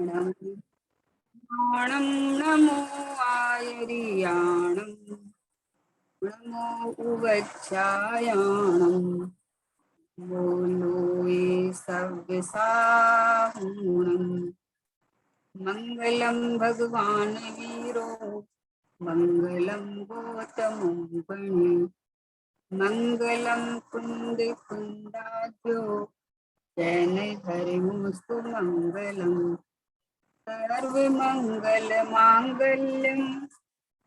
णं नमो आयर्याणं नमो उवच्छायाणं बोलो ये सव्यसाहूणं मंगलम भगवान वीरो मंगलम गौतमं गणे मंगलम कुंद कुंदाद्यो जैन धर्मस्तु मंगलम सर्वमंगल मांगल्यम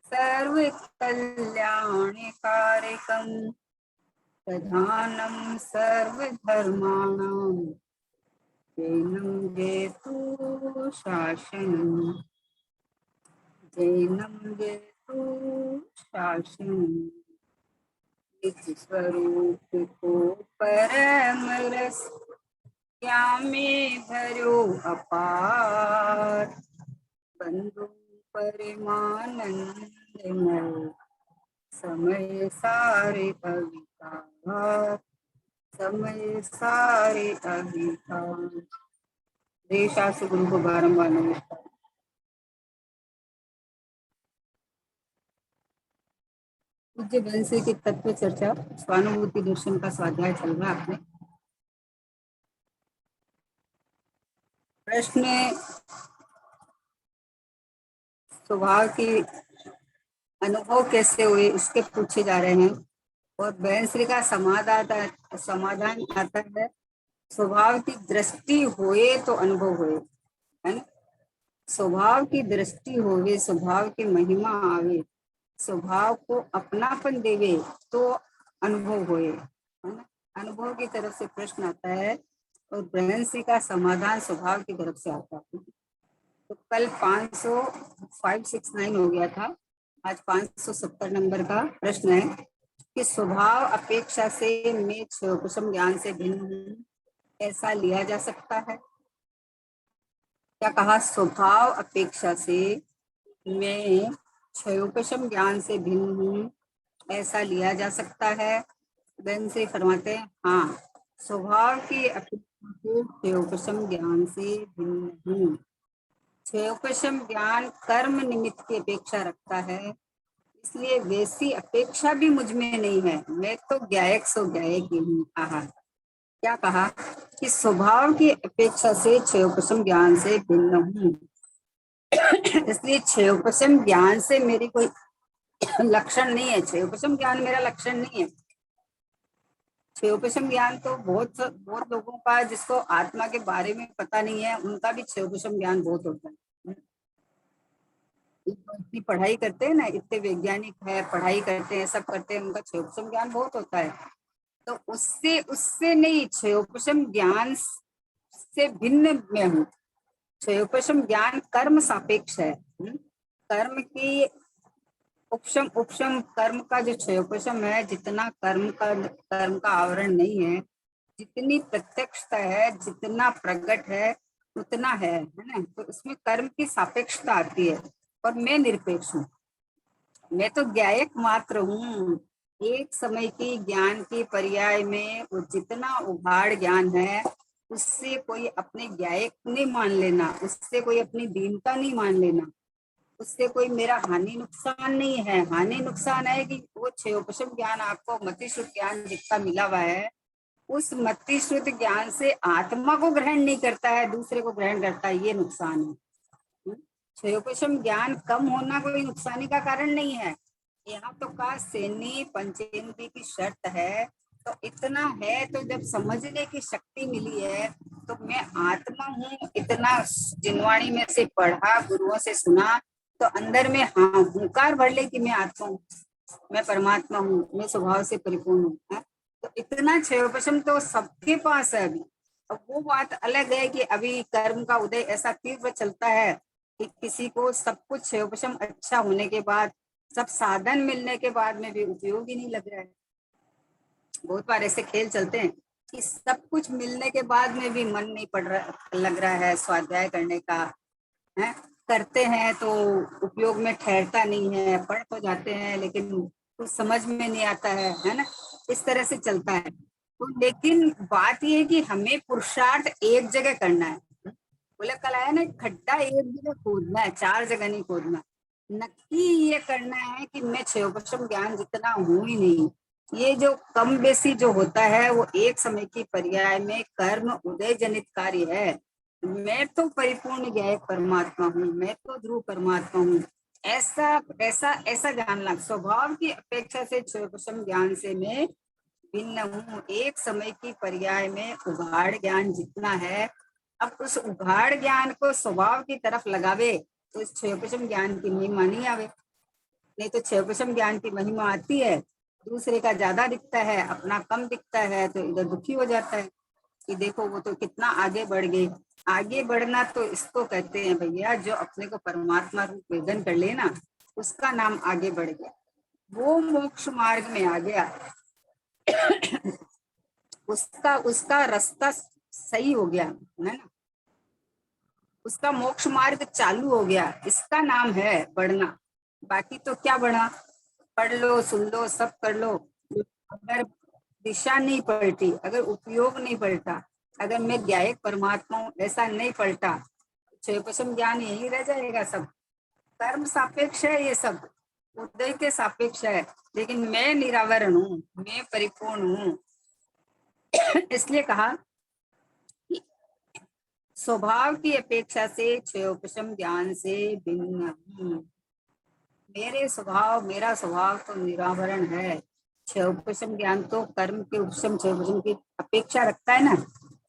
सर्वकल्याणकारकं प्रधानं सर्वधर्माणां जैनं जयतु शासनं जैनं जयतु शासनं निज स्वरूप को परम रस क्या में भरो अपार बंधु परिमानंदमय समय सारे अविकार समय सारे अविकार। देशासु गुरु को बारंबार नमस्कार। पूज्य बंसी की तत्व चर्चा स्वानुभूति दर्शन का स्वाध्याय चल रहा है। आपने प्रश्न स्वभाव की अनुभव कैसे हुए इसके पूछे जा रहे हैं और बहनश्री का समाधान आता है स्वभाव की दृष्टि होए तो अनुभव होए, है ना। स्वभाव की दृष्टि होवे, स्वभाव की महिमा आवे, स्वभाव को अपनापन देवे तो अनुभव होए, है ना। अनुभव की तरफ से प्रश्न आता है और बहनश्री का समाधान स्वभाव की तरफ से आता है। तो कल 569 हो गया था, आज 570 नंबर का प्रश्न है कि स्वभाव अपेक्षा से मैं क्षयोपशम ज्ञान से भिन्न हूँ, ऐसा लिया जा सकता है। क्या कहा? स्वभाव अपेक्षा से मैं क्षयोपशम ज्ञान से भिन्न हूँ, ऐसा लिया जा सकता है। बहन से फरमाते हैं हाँ, स्वभाव की अपेक्षा से क्षयोपशम ज्ञान से भिन्न हूँ। क्षयोपशम ज्ञान कर्म निमित्त की अपेक्षा रखता है, इसलिए वैसी अपेक्षा भी मुझ में नहीं है। मैं तो ज्ञायक सो ज्ञायक ही हूँ। क्या कहा कि स्वभाव की अपेक्षा से क्षयोपशम ज्ञान से भिन्न हूँ, इसलिए क्षयोपशम ज्ञान से मेरी कोई लक्षण नहीं है। क्षयोपशम ज्ञान मेरा लक्षण नहीं है। क्षयोपशम ज्ञान तो बहुत लोगों का, जिसको आत्मा के बारे में पता नहीं है, उनका भी क्षयोपशम ज्ञान बहुत होता है। इतनी पढ़ाई करते हैं ना, इतने वैज्ञानिक है, पढ़ाई करते हैं, सब करते हैं, उनका क्षयोपशम ज्ञान बहुत होता है। तो उससे नहीं, क्षयोपशम ज्ञान से भिन्न मैं हूँ। क्षयोपशम ज्ञान कर्म सापेक्ष है। कर्म की उपशम कर्म का जो क्षयोपशम है, जितना कर्म का आवरण नहीं है, जितनी प्रत्यक्षता है, जितना प्रकट है, उतना है ना। तो इसमें कर्म की सापेक्षता आती है और मैं निरपेक्ष हूँ। मैं तो ज्ञायक मात्र हूँ। एक समय की ज्ञान की पर्याय में वो जितना उभाड़ ज्ञान है, उससे कोई अपने ज्ञायक नहीं मान लेना, उससे कोई अपनी दीनता नहीं मान लेना, उससे कोई मेरा हानि नुकसान नहीं है। हानि नुकसान है कि वो क्षयोपशम ज्ञान आपको मतिश्रुत ज्ञान जितना मिला हुआ है, उस मतिश्रुत ज्ञान से आत्मा को ग्रहण नहीं करता है, दूसरे को ग्रहण करता है, ये नुकसान है। क्षयोपशम ज्ञान कम होना कोई नुकसानी का कारण नहीं है। यहाँ तो का सेनी पंचेंद्रिय की शर्त है, तो इतना है। तो जब समझने की शक्ति मिली है तो मैं आत्मा हूँ, इतना जिनवाणी में से पढ़ा, गुरुओं से सुना, तो अंदर में हाँ हुंकार भर ले कि मैं आत्मा हूँ, मैं परमात्मा हूँ, मैं स्वभाव से परिपूर्ण हूँ। तो इतना क्षयोपशम तो सबके पास है अभी। अब वो बात अलग है कि अभी कर्म का उदय ऐसा तीव्र चलता है कि किसी को सब कुछ क्षयोपशम अच्छा होने के बाद, सब साधन मिलने के बाद में भी उपयोग ही नहीं लग रहा है। बहुत बार ऐसे खेल चलते हैं कि सब कुछ मिलने के बाद में भी मन नहीं पड़ रहा, लग रहा है स्वाध्याय करने का, है करते हैं तो उपयोग में ठहरता नहीं है, पढ़ तो जाते हैं लेकिन कुछ समझ में नहीं आता है ना। इस तरह से चलता है। तो लेकिन बात यह है कि हमें पुरुषार्थ एक जगह करना है। बोले कल आया ना, खड्डा एक जगह खोदना है, 4 जगह नहीं खोदना। नक्की ये करना है कि मैं क्षयोपशम ज्ञान जितना हूं ही नहीं। ये जो कम बेसी जो होता है वो एक समय की पर्याय में कर्म उदय जनित कार्य है। मैं तो परिपूर्ण ज्ञायक परमात्मा हूँ, मैं तो ध्रुव परमात्मा हूँ। ऐसा ऐसा ऐसा ज्ञान लाग, स्वभाव की अपेक्षा से क्षयोपशम ज्ञान से मैं भिन्न हूँ। एक समय की पर्याय में उघाड़ ज्ञान जितना है, अब उस उघाड़ ज्ञान को स्वभाव की तरफ लगावे तो इस क्षयोपशम ज्ञान की महिमा नहीं आवे। नहीं तो क्षयोपशम ज्ञान की महिमा आती है, दूसरे का ज्यादा दिखता है, अपना कम दिखता है, तो इधर दुखी हो जाता है कि देखो वो तो कितना आगे बढ़ गए। आगे बढ़ना तो इसको कहते हैं भैया, जो अपने को परमात्मा रूप वेदन कर लेना, उसका नाम आगे बढ़ गया, वो मोक्ष मार्ग में आ गया। उसका उसका रास्ता सही हो गया है ना, उसका मोक्ष मार्ग चालू हो गया, इसका नाम है बढ़ना। बाकी तो क्या बढ़ा, पढ़ लो सुन लो सब कर लो, अगर दिशा नहीं पलटी, अगर उपयोग नहीं पलटा, अगर मैं ज्ञायक परमात्मा हूँ ऐसा नहीं पलटा, क्षयपशम ज्ञान यही रह जाएगा। सब कर्म सापेक्ष है, ये सब उदय के सापेक्ष है, लेकिन मैं निरावरण हूँ, मैं परिपूर्ण हूँ। इसलिए कहा कि स्वभाव की अपेक्षा से क्षयोपशम ज्ञान से भिन्न हूँ। मेरा स्वभाव तो निरावरण है। क्षयोपशम ज्ञान तो कर्म के उपशम क्षयोपशम की अपेक्षा रखता है ना,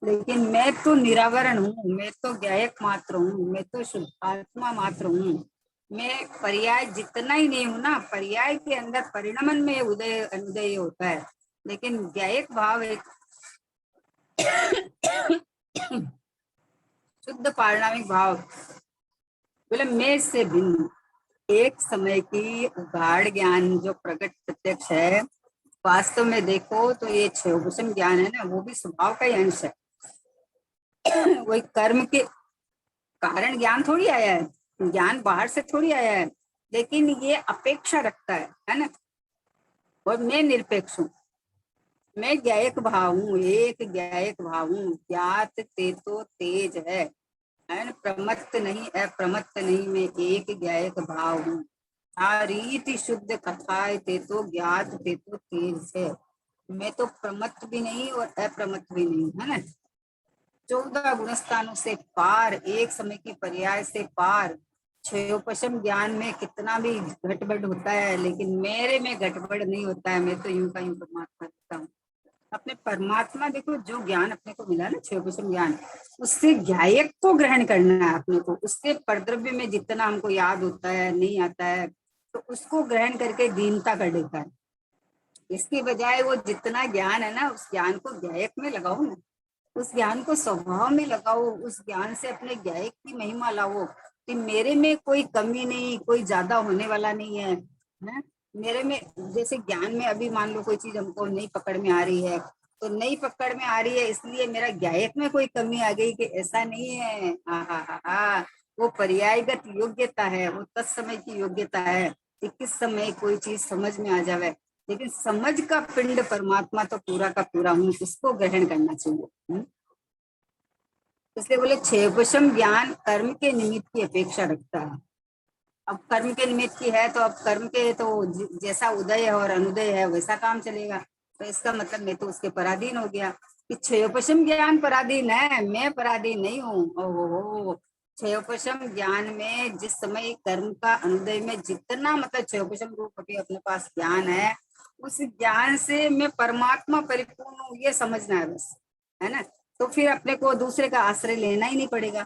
लेकिन मैं तो निरावरण हूँ, मैं तो ज्ञायक मात्र हूँ, मैं तो शुद्धात्मा मात्र हूँ। मैं पर्याय जितना ही नहीं हूँ ना, पर्याय के अंदर परिणमन में उदय अनुदय होता है, लेकिन ज्ञायक भाव एक शुद्ध पारिणामिक भाव, बोले मैं इससे भिन्न। एक समय की उगाड़ ज्ञान जो प्रकट प्रत्यक्ष है, वास्तव में देखो तो ये क्षयोपशम ज्ञान है ना, वो भी स्वभाव का ही अंश है। वही कर्म के कारण ज्ञान थोड़ी आया है, ज्ञान बाहर से थोड़ी आया है, लेकिन ये अपेक्षा रखता है ना। और मैं निरपेक्ष हूँ, मैं ज्ञायक भाव हूँ, एक ज्ञायक भाव हूँ। ज्ञात ते तो तेज है न, प्रमत्त नहीं अप्रमत्त नहीं, मैं एक ज्ञायक भाव हूँ। रीति शुद्ध कथाए ते तो ज्ञात ते तो तेज है, मैं तो प्रमत्त भी नहीं और अप्रमत्त भी नहीं, है ना। 14 गुणस्थानों से पार, एक समय की पर्याय से पार। क्षयोपशम ज्ञान में कितना भी घटबड़ होता है, लेकिन मेरे में घटबड़ नहीं होता है, मैं तो यूं का यूं परमात्मा रहता हूँ। अपने परमात्मा देखो, जो ज्ञान अपने को मिला ना क्षयोपशम ज्ञान, उससे ज्ञायक को ग्रहण करना है अपने को। उससे परद्रव्य में जितना हमको याद होता है नहीं आता है, तो उसको ग्रहण करके दीनता कर देता है। इसके बजाय वो जितना ज्ञान है ना, उस ज्ञान को ज्ञायक में लगाओ ना, उस ज्ञान को स्वभाव में लगाओ, उस ज्ञान से अपने ज्ञायक की महिमा लाओ कि मेरे में कोई कमी नहीं, कोई ज्यादा होने वाला नहीं है, है? मेरे में जैसे ज्ञान में अभी मान लो कोई चीज हमको नहीं पकड़ में आ रही है, तो नहीं पकड़ में आ रही है इसलिए मेरा ज्ञायक में कोई कमी आ गई, कि ऐसा नहीं है। हा, वो पर्यायगत योग्यता है, वो तत्समय की योग्यता है कि किस समय कोई चीज समझ में आ जावे। लेकिन समझ का पिंड परमात्मा तो पूरा का पूरा हूँ, इसको ग्रहण करना चाहिए। इसलिए बोले क्षयोपशम ज्ञान कर्म के निमित्त की अपेक्षा रखता है। अब कर्म के निमित्त की है, तो अब कर्म के तो जैसा उदय और अनुदय है वैसा काम चलेगा, तो इसका मतलब मैं तो उसके पराधीन हो गया। कि क्षयोपशम ज्ञान पराधीन है, मैं पराधीन नहीं हूँ। ओहो, क्षयोपशम ज्ञान में जिस समय कर्म का अनुदय में जितना मतलब क्षयोपशम रूप अभी अपने पास ज्ञान है, उस ज्ञान से मैं परमात्मा परिपूर्ण हूँ, ये समझना है बस, है ना। तो फिर अपने को दूसरे का आश्रय लेना ही नहीं पड़ेगा।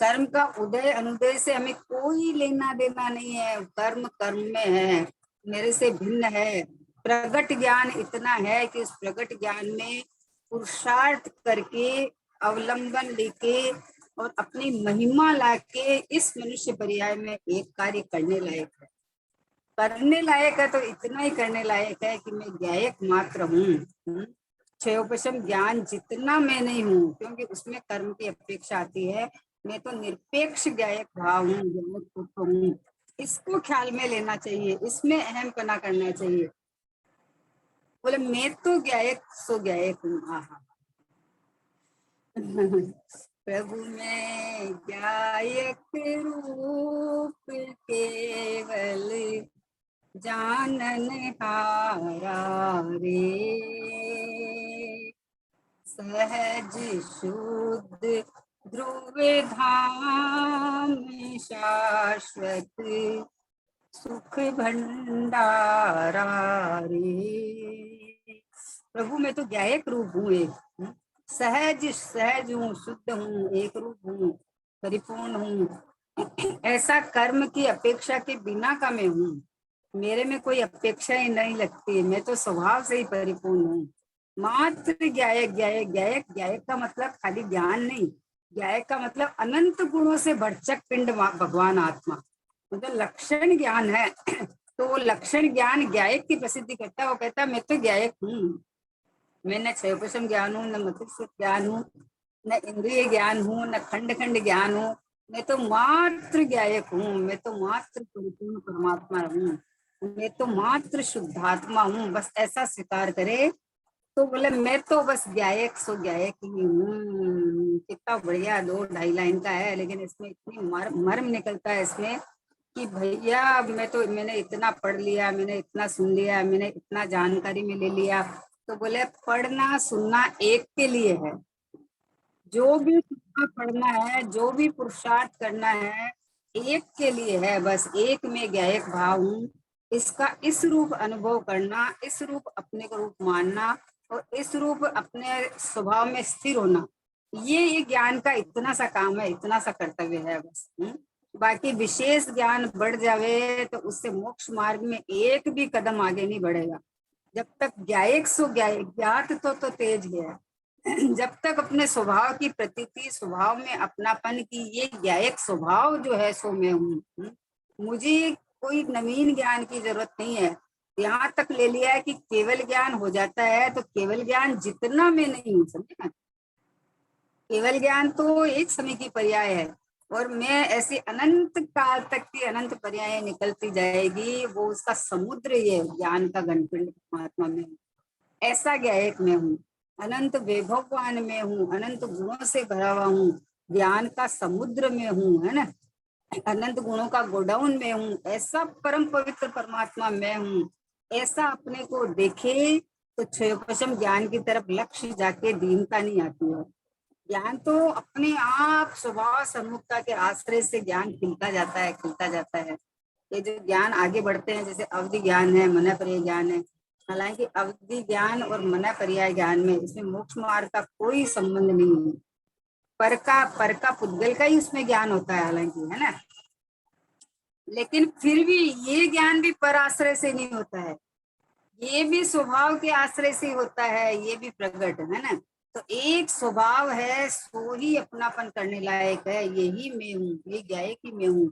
कर्म का उदय अनुदय से हमें कोई लेना देना नहीं है, कर्म कर्म में है, मेरे से भिन्न है। प्रगट ज्ञान इतना है कि उस प्रगट ज्ञान में पुरुषार्थ करके, अवलंबन लेके और अपनी महिमा लाके इस मनुष्य पर्याय में एक कार्य करने लायक है। करने लायक है तो इतना ही करने लायक है कि मैं ज्ञायक मात्र हूँ। क्षयोपशम ज्ञान जितना मैं नहीं हूँ, क्योंकि उसमें कर्म की अपेक्षा आती है। मैं तो निरपेक्ष ज्ञायक भाव हूँ, ज्ञायक पुत्र हूँ। इसको ख्याल में लेना चाहिए, इसमें अहम पना करना चाहिए। बोले मैं तो ज्ञायक सो ज्ञायक हूँ। प्रभु में गायक रूप केवल जानन हारा रे, सहज शुद्ध ध्रुव धाम शाश्वत सुख भंडारा रे। प्रभु मैं तो गायक रूप हूँ एक, सहज सहज हूँ, शुद्ध हूँ, एक रूप हूँ, परिपूर्ण हूँ, ऐसा कर्म की अपेक्षा के बिना का मैं हूँ। मेरे में कोई अपेक्षा ही नहीं लगती, मैं तो स्वभाव से ही परिपूर्ण हूँ। मात्र गायक, गायक गायक गायक का मतलब खाली ज्ञान नहीं, गायक का मतलब अनंत गुणों से बढ़चक पिंड भगवान आत्मा, मतलब लक्षण ज्ञान है। तो वो लक्षण ज्ञान गायक की प्रसिद्धि करता है। वो कहता है मैं तो गायक हूँ, मैं न क्षयोपशम ज्ञान हूँ, न मतिस्थ ज्ञान हूँ, न इंद्रिय ज्ञान हूँ, न खंड खंड ज्ञान हूँ, मैं तो मात्र गायक हूँ, मैं तो मात्र परिपूर्ण परमात्मा हूँ, मैं तो मात्र शुद्धात्मा हूँ। बस ऐसा स्वीकार करे तो बोले मैं तो बस गायक सो गायक ही हूँ। कितना बढ़िया 2-2.5 लाइन का है, लेकिन इसमें इतनी मर्म निकलता है इसमें कि भैया मैंने इतना पढ़ लिया, मैंने इतना सुन लिया, मैंने इतना जानकारी में ले लिया। तो बोले पढ़ना सुनना एक के लिए है, जो भी पढ़ना है, जो भी पुरुषार्थ करना है, एक के लिए है। बस एक में गायक भाव हूँ, इसका इस रूप अनुभव करना, इस रूप अपने को रूप मानना और इस रूप अपने स्वभाव में स्थिर होना, ये ज्ञान का इतना सा काम है, इतना सा कर्तव्य है बस। बाकी विशेष ज्ञान बढ़ जावे तो उससे मोक्ष मार्ग में एक भी कदम आगे नहीं बढ़ेगा। जब तक गायक सो गायक, ज्ञात तो तेज है। जब तक अपने स्वभाव की प्रतीति, स्वभाव में अपनापन की, ये गायक स्वभाव जो है सो मैं हूँ। मुझे कोई नवीन ज्ञान की जरूरत नहीं है। यहाँ तक ले लिया है कि केवल ज्ञान हो जाता है, तो केवल ज्ञान जितना मैं नहीं हूँ, समझे ना। केवल ज्ञान तो एक समय की पर्याय है, और मैं ऐसी अनंत काल तक की अनंत पर्याय निकलती जाएगी, वो उसका समुद्र ये ज्ञान का घनपिंड परमात्मा में ऐसा गायक मैं हूँ। अनंत वैभववान में हूँ, अनंत गुणों से भरा हुआ हूँ, ज्ञान का समुद्र में हूँ, है ना, अनंत गुणों का गोडाउन में हूँ, ऐसा परम पवित्र परमात्मा मैं हूँ। ऐसा अपने को देखे तो क्षयोपशम ज्ञान की तरफ लक्ष्य जाके दीनता नहीं आती है। ज्ञान तो अपने आप स्वभाव सम्मुखता के आश्रय से ज्ञान खिलता जाता है, खिलता जाता है। ये जो ज्ञान आगे बढ़ते हैं, जैसे अवधि ज्ञान है, मन पर्याय ज्ञान है, हालांकि अवधि ज्ञान और मन पर्याय ज्ञान में इसमें मोक्ष मार्ग का कोई संबंध नहीं है। पर का पुद्गल का ही उसमें ज्ञान होता है हालांकि, है ना, लेकिन फिर भी ये ज्ञान भी पर आश्रय से नहीं होता है, ये भी स्वभाव के आश्रय से होता है, ये भी प्रकट है ना। तो एक स्वभाव है, सो ही अपनापन करने लायक है, यही मैं हूँ, ये गायक ही मैं हूँ।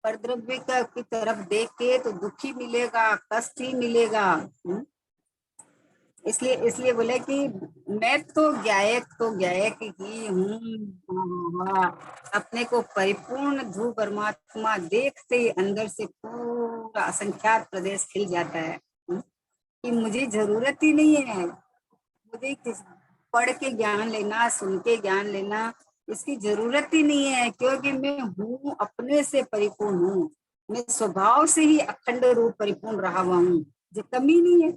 पर द्रव्य की तरफ देख के तो दुख ही मिलेगा, कष्ट ही मिलेगा। इसलिए इसलिए बोले कि मैं तो गायक ही हूँ। अपने को परिपूर्ण ध्रुव परमात्मा देखते ही अंदर से पूरा असंख्यात प्रदेश खिल जाता है। कि मुझे जरूरत ही नहीं है, मुझे पढ़ के ज्ञान लेना, सुन के ज्ञान लेना, इसकी जरूरत ही नहीं है, क्योंकि मैं हूँ, अपने से परिपूर्ण हूँ। मैं स्वभाव से ही अखंड रूप परिपूर्ण रहा हुआ हूँ, जो कमी नहीं है।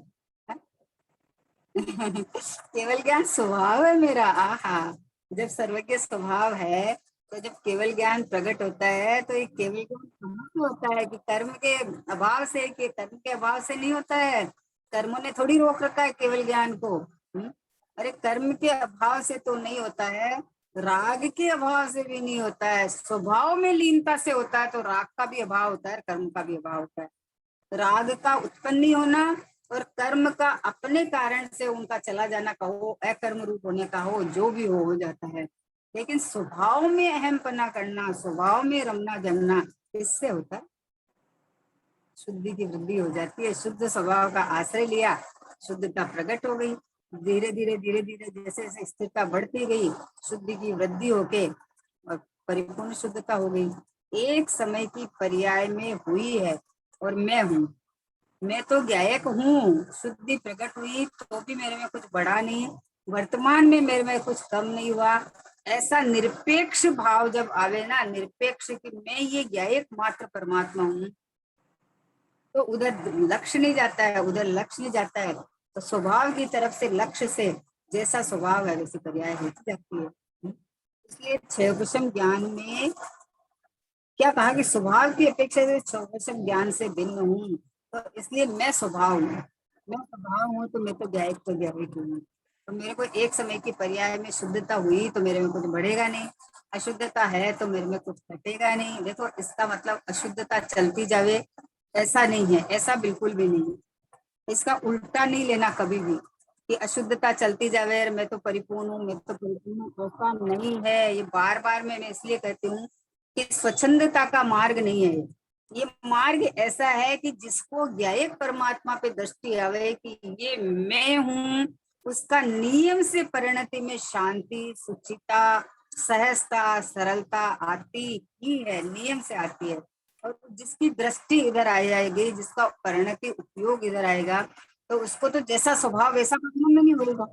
केवल ज्ञान स्वभाव है मेरा। आहा, जब सर्वज्ञ स्वभाव है तो जब केवल ज्ञान प्रकट होता है तो ये केवल ज्ञान होता है कि कर्म के अभाव से, कि कर्म के अभाव से नहीं होता है। कर्मों ने थोड़ी रोक रखा है केवल ज्ञान को। अरे कर्म के अभाव से तो नहीं होता है, राग के अभाव से भी नहीं होता है, स्वभाव में लीनता से होता है। तो राग का भी अभाव होता है, कर्म का भी अभाव होता है। राग का उत्पन्न नहीं होना और कर्म का अपने कारण से उनका चला जाना कहो, अकर्म रूप होने का हो, जो भी हो जाता है। लेकिन स्वभाव में अहमपना करना, स्वभाव में रमना जमना, इससे होता है शुद्धि की वृद्धि हो जाती है। शुद्ध स्वभाव का आश्रय लिया, शुद्धता प्रकट हो गई। धीरे धीरे धीरे धीरे जैसे जैसे स्थिरता बढ़ती गई, शुद्धि की वृद्धि होके और परिपूर्ण शुद्धता हो गई। एक समय की पर्याय में हुई है और मैं हूँ, मैं तो गायक हूँ। शुद्धि प्रकट हुई तो भी मेरे में कुछ बढ़ा नहीं, वर्तमान में मेरे में कुछ कम नहीं हुआ। ऐसा निरपेक्ष भाव जब आवे ना, निरपेक्ष कि मैं ये एकमात्र परमात्मा हूँ, तो उधर लक्ष्य नहीं जाता है, उधर लक्ष्य नहीं जाता है, तो स्वभाव की तरफ से लक्ष्य से जैसा स्वभाव है वैसी पर्याय होती जाती है। इसलिए क्षयोपशम ज्ञान में क्या कहा कि स्वभाव की अपेक्षा से क्षयोपशम ज्ञान से भिन्न हूँ, तो इसलिए मैं स्वभाव हूँ, मैं स्वभाव हूँ, तो मैं तो ज्ञायक तो ज्ञायक हूँ। तो मेरे को एक समय की पर्याय में शुद्धता हुई तो मेरे में कुछ बढ़ेगा नहीं, अशुद्धता है तो मेरे में कुछ घटेगा नहीं। देखो इसका मतलब अशुद्धता चलती जावे ऐसा नहीं है, ऐसा बिल्कुल भी नहीं। इसका उल्टा नहीं लेना कभी भी कि अशुद्धता चलती जावे मैं तो परिपूर्ण हूँ, मैं तो परिपूर्ण हूँ, ऐसा नहीं है। ये बार बार मैं इसलिए कहती हूँ कि स्वच्छंदता का मार्ग नहीं है ये मार्ग ऐसा है कि जिसको ज्ञायक परमात्मा पे दृष्टि आवे कि ये मैं हूँ, उसका नियम से परिणति में शांति, सुचिता, सहजता, सरलता आती ही है, नियम से आती है। और जिसकी दृष्टि इधर आ जाएगी, जिसका परिणति उपयोग इधर आएगा, तो उसको तो जैसा स्वभाव वैसा परिणाम नहीं होगा।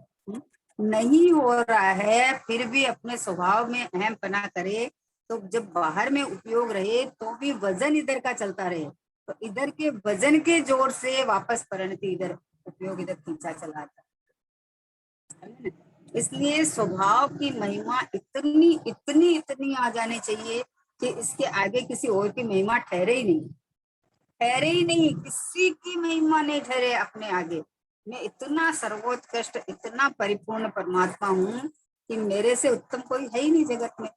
नहीं हो रहा है फिर भी अपने स्वभाव में अहम पना करे, तो जब बाहर में उपयोग रहे तो भी वजन इधर का चलता रहे, तो इधर के वजन के जोर से वापस परिणति इधर उपयोग इधर खींचा चला आता। इसलिए स्वभाव की महिमा इतनी इतनी इतनी आ जानी चाहिए कि इसके आगे किसी और की महिमा ठहरे ही नहीं, ठहरे ही नहीं, किसी की महिमा नहीं ठहरे अपने आगे। मैं इतना सर्वोत्कृष्ट, इतना परिपूर्ण परमात्मा हूँ कि मेरे से उत्तम कोई है ही नहीं जगत में।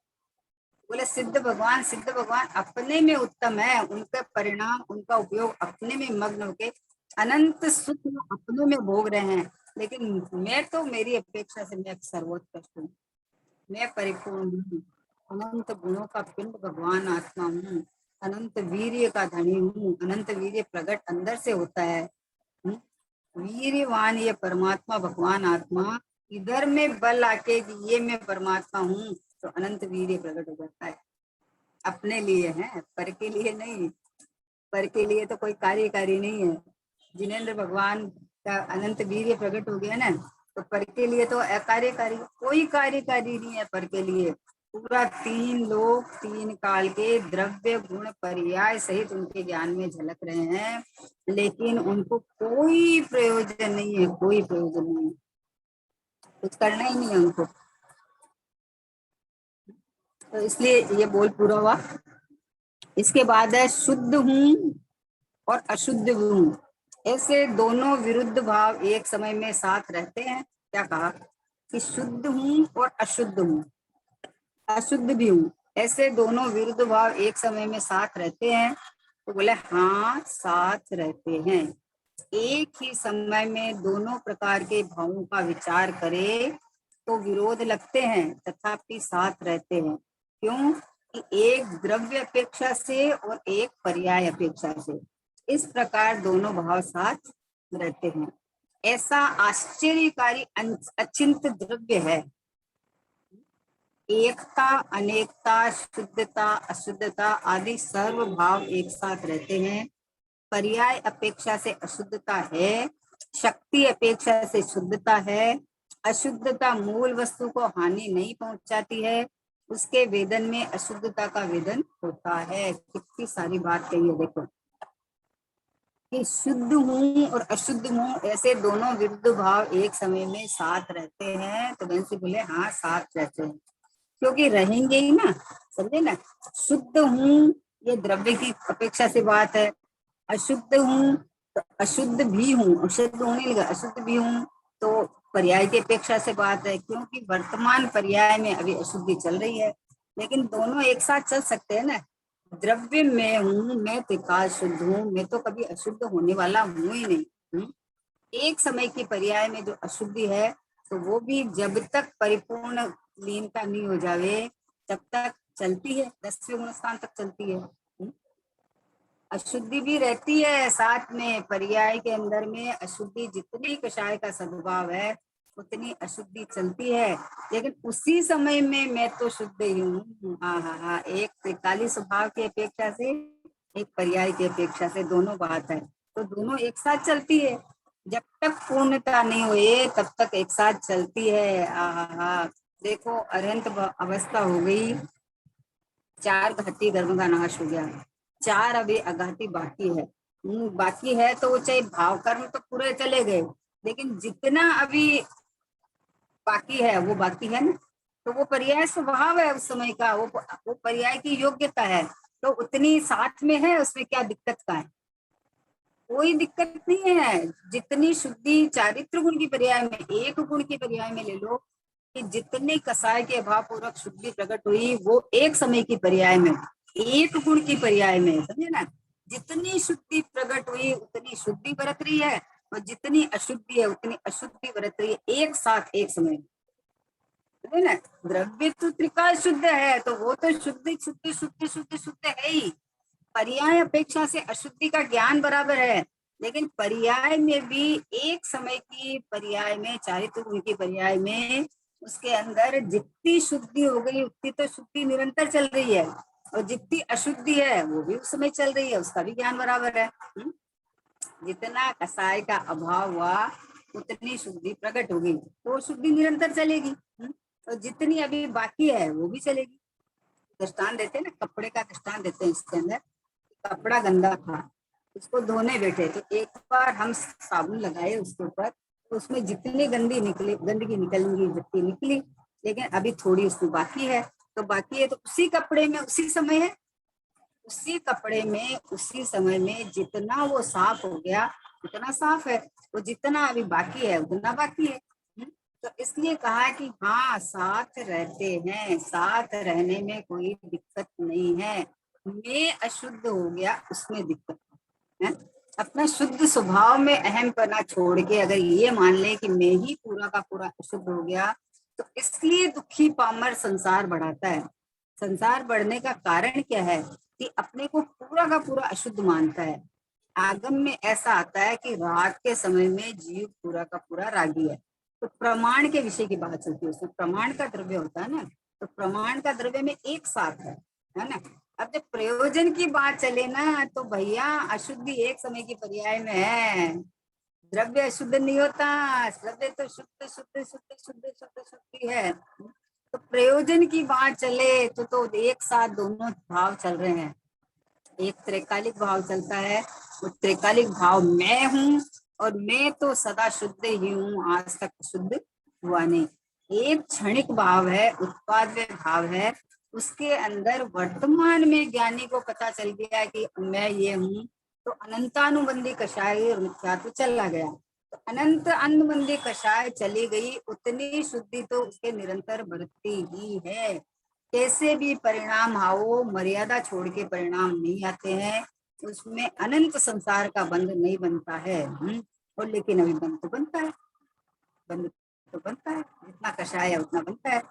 बोले सिद्ध भगवान अपने में उत्तम है, उनका परिणाम, उनका उपयोग अपने में मग्न होके अनंत सुख अपने में भोग रहे हैं। लेकिन मैं तो मेरी अपेक्षा से मैं सर्वोत्कृष्ट हूँ, मैं परिपूर्ण हूँ, अनंत गुणों का पिंड भगवान आत्मा हूँ, अनंत वीर्य का धनी हूँ, अनंत वीर्य प्रकट अंदर से होता है। वीर्यवान ये परमात्मा भगवान आत्मा इधर में बल आके ये मैं परमात्मा हूँ, तो अनंत वीर्य प्रकट हो जाता है। अपने लिए है, पर के लिए नहीं, पर के लिए तो कोई कार्यकारी नहीं है। जिनेन्द्र भगवान का अनंत वीर्य प्रकट हो गया ना, तो पर के लिए तो अकार्यकारी, कोई कार्यकारी नहीं है पर के लिए। पूरा 3 लोक 3 काल के द्रव्य गुण पर्याय सहित उनके ज्ञान में झलक रहे हैं, लेकिन उनको कोई प्रयोजन नहीं है, कोई प्रयोजन नहीं है, कुछ करना ही नहीं है उनको। तो इसलिए ये बोल पूरा हुआ। इसके बाद है शुद्ध हूँ और अशुद्ध हूँ, ऐसे दोनों विरुद्ध भाव एक समय में साथ रहते हैं। क्या कहा कि शुद्ध हूँ और अशुद्ध हूँ, अशुद्ध भी हूँ, ऐसे दोनों विरुद्ध भाव एक समय में साथ रहते हैं। तो बोले हाँ साथ रहते हैं। एक ही समय में दोनों प्रकार के भावों का विचार करे तो विरोध लगते हैं, तथापि साथ रहते हैं। क्यों कि एक द्रव्य अपेक्षा से और एक पर्याय अपेक्षा से, इस प्रकार दोनों भाव साथ रहते हैं। ऐसा आश्चर्यकारी अचिंत द्रव्य है। एकता, अनेकता, शुद्धता, अशुद्धता आदि सर्व भाव एक साथ रहते हैं। पर्याय अपेक्षा से अशुद्धता है, शक्ति अपेक्षा से शुद्धता है। अशुद्धता मूल वस्तु को हानि नहीं पहुंचाती है, उसके वेदन में अशुद्धता का वेदन होता है। कितनी सारी बात कही है देखो कि शुद्ध हूँ और अशुद्ध हूँ, ऐसे दोनों विरुद्ध भाव एक समय में साथ रहते हैं। तो बहन से बोले हाँ साथ रहते हैं, क्योंकि रहेंगे ही ना, समझे ना। शुद्ध हूँ ये द्रव्य की अपेक्षा से बात है, अशुद्ध हूँ तो अशुद्ध भी हूँ, अशुद्ध होने लगा, अशुद्ध भी हूँ तो पर्याय की अपेक्षा से बात है। क्योंकि वर्तमान पर्याय में अभी अशुद्धि चल रही है, लेकिन दोनों एक साथ चल सकते हैं ना। द्रव्य में हूँ, मैं त्रिकाल शुद्ध हूँ, मैं तो कभी अशुद्ध होने वाला हूँ ही नहीं। एक समय की पर्याय में जो अशुद्धि है, तो वो भी जब तक परिपूर्ण लीनता नहीं हो जावे तब तक चलती है, 10वें गुणस्थान तक चलती है। अशुद्धि भी रहती है साथ में, पर्याय के अंदर में अशुद्धि, जितनी कषाय का सद्भाव है उतनी अशुद्धि चलती है, लेकिन उसी समय में मैं तो शुद्ध ही हूँ। हाँ, एक त्रिकाली स्वभाव की अपेक्षा से, एक पर्याय की अपेक्षा से, दोनों बात है, तो दोनों एक साथ चलती है। जब तक पूर्णता नहीं हुई तब तक एक साथ चलती है। आहा, देखो अरहंत अवस्था हो गई, 4 घाती धर्म का नाश हो गया, 4 अभी अघाती बाकी है। बाकी है तो वो चाहे भाव कर्म तो पूरे चले गए, लेकिन जितना अभी बाकी है वो बाकी है ना। तो वो पर्याय स्वभाव है उस समय का, वो पर्याय की योग्यता है, तो उतनी साथ में है, उसमें क्या दिक्कत का है? कोई दिक्कत नहीं है। जितनी शुद्धि चारित्र गुण की पर्याय में, एक गुण की पर्याय में ले लो कि जितने कसाय के अभाव पूर्वक शुद्धि प्रकट हुई वो एक समय की पर्याय में, एक गुण की पर्याय में, समझे ना। जितनी शुद्धि प्रकट हुई उतनी शुद्धि बरत रही है, और जितनी अशुद्धि है उतनी अशुद्धि बरत रही है, एक साथ एक समय में, समझे ना। द्रव्य तो त्रिकाल शुद्ध है, तो वो तो शुद्ध शुद्ध शुद्ध शुद्ध शुद्ध है ही। पर्याय अपेक्षा से अशुद्धि का ज्ञान बराबर है, लेकिन पर्याय में भी एक समय की पर्याय में, चारित्र गुण की पर्याय में, उसके अंदर जितनी शुद्धि हो गई उतनी तो शुद्धि निरंतर चल रही है, और जितनी अशुद्धि है वो भी उस समय चल रही है, उसका भी ज्ञान बराबर है। जितना कसाय का अभाव हुआ उतनी शुद्धि प्रकट होगी, तो शुद्धि निरंतर चलेगी। और जितनी अभी बाकी है वो भी चलेगी। दृष्टान देते हैं ना, कपड़े का दृष्टान देते हैं इसके अंदर। कपड़ा गंदा था, उसको धोने बैठे तो एक बार हम साबुन लगाए उसके ऊपर, तो उसमें जितनी गंदगी निकलेंगी जितनी निकली, लेकिन अभी थोड़ी उसमें बाकी है। तो बाकी है तो उसी कपड़े में उसी समय है, उसी कपड़े में उसी समय में जितना वो साफ हो गया उतना साफ है, वो जितना अभी बाकी है उतना बाकी है। तो इसलिए कहा कि हाँ साथ रहते हैं, साथ रहने में कोई दिक्कत नहीं है। मैं अशुद्ध हो गया उसमें दिक्कत है। अपना शुद्ध स्वभाव में अहमपना छोड़ के अगर ये मान ले कि मैं ही पूरा का पूरा अशुद्ध हो गया, तो इसलिए दुखी पामर संसार बढ़ाता है। संसार बढ़ने का कारण क्या है कि अपने को पूरा का पूरा अशुद्ध मानता है। आगम में ऐसा आता है कि राग के समय में जीव पूरा का पूरा रागी है, तो प्रमाण के विषय की बात चलती है, उसमें प्रमाण का द्रव्य होता है ना, तो प्रमाण का द्रव्य में एक साथ है ना। अब जब प्रयोजन की बात चले ना तो भैया अशुद्धि एक समय की पर्याय में है, द्रव्य अशुद्ध नहीं होता, द्रव्य तो शुद्ध शुद्ध शुद्ध शुद्ध शुद्ध शुद्धि है। तो प्रयोजन की बात चले तो एक साथ दोनों भाव चल रहे हैं। एक त्रैकालिक भाव चलता है, वो त्रैकालिक भाव मैं हूँ, और मैं तो सदा शुद्ध ही हूँ, आज तक शुद्ध हुआ नहीं। एक क्षणिक भाव है, उत्पाद भाव है, उसके अंदर वर्तमान में ज्ञानी को पता चल गया कि मैं ये हूँ, तो अनंतानुबंधी कषाय और मिथ्यात्व चला गया। तो अनंत अनुबंधी कषाय चली गई, उतनी शुद्धि तो उसके निरंतर बढ़ती ही है। कैसे भी परिणाम आओ, मर्यादा छोड़ के परिणाम नहीं आते हैं, उसमें अनंत संसार का बंध नहीं बनता है। और लेकिन अभी बंध तो बनता है, बंध तो बनता है, जितना कषाय है उतना बनता है,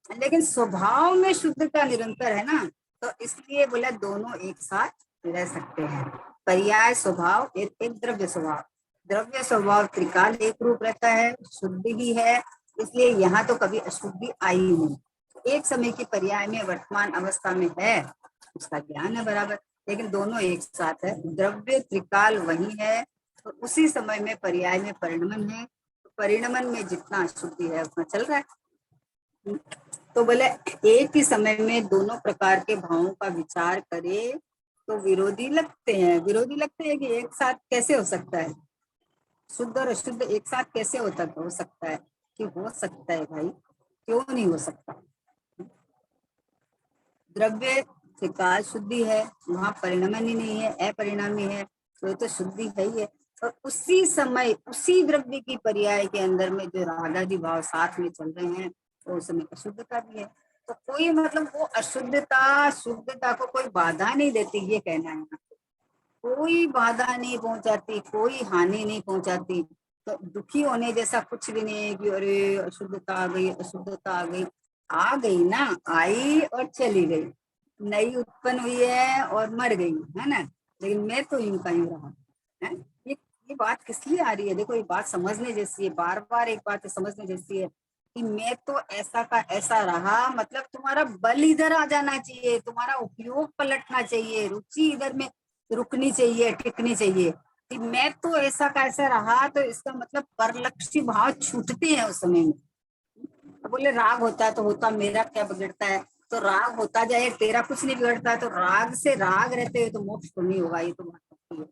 लेकिन स्वभाव में शुद्धता निरंतर है ना। तो इसलिए बोला दोनों एक साथ रह सकते हैं। पर्याय स्वभाव एक द्रव्य स्वभाव, द्रव्य स्वभाव त्रिकाल एक रूप रहता है, शुद्ध ही है, इसलिए यहाँ तो कभी अशुद्धि आई नहीं। एक समय की पर्याय में वर्तमान अवस्था में है, उसका ज्ञान है बराबर, लेकिन दोनों एक साथ है। द्रव्य त्रिकाल वही है, तो उसी समय में पर्याय में परिणमन है, तो परिणमन में जितना अशुद्धि है उतना चल रहा है। तो बोले एक ही समय में दोनों प्रकार के भावों का विचार करे तो विरोधी लगते हैं। विरोधी लगते हैं कि एक साथ कैसे हो सकता है, शुद्ध और अशुद्ध एक साथ कैसे हो सकता है? कि हो सकता है भाई, क्यों नहीं हो सकता। द्रव्य त्रिकाल शुद्धि है, वहां परिणमन ही नहीं है, अपरिणामी है, तो ये तो शुद्धि है ही है। और उसी समय उसी द्रव्य की पर्याय के अंदर में जो रागादि भाव साथ में चल रहे हैं, तो उस समय अशुद्धता भी है। तो कोई मतलब वो अशुद्धता शुद्धता को कोई बाधा नहीं देती, ये कहना है। कोई बाधा नहीं पहुंचाती, कोई हानि नहीं पहुंचाती। तो दुखी होने जैसा कुछ भी नहीं है कि अरे अशुद्धता आ गई, अशुद्धता आ गई। आ गई ना, आई और चली गई, नई उत्पन्न हुई है और मर गई है ना, लेकिन मैं तो यूं का यूं रहा है। ये बात किस लिए आ रही है? देखो ये बात समझने जैसी है, बार बार एक बात समझने जैसी है कि मैं तो ऐसा का ऐसा रहा, मतलब तुम्हारा बल इधर आ जाना चाहिए, तुम्हारा उपयोग पलटना चाहिए, रुचि इधर में रुकनी चाहिए, टिकनी चाहिए। कि मैं तो ऐसा कैसा रहा, तो इसका मतलब परलक्षी भाव छूटते हैं उस समय में। तो बोले राग होता है तो होता, मेरा क्या बिगड़ता है, तो राग होता जाए, तेरा कुछ नहीं बिगड़ता है, तो राग से राग रहते हुए तो मोक्ष तो नहीं होगा, ये तो बात होती है।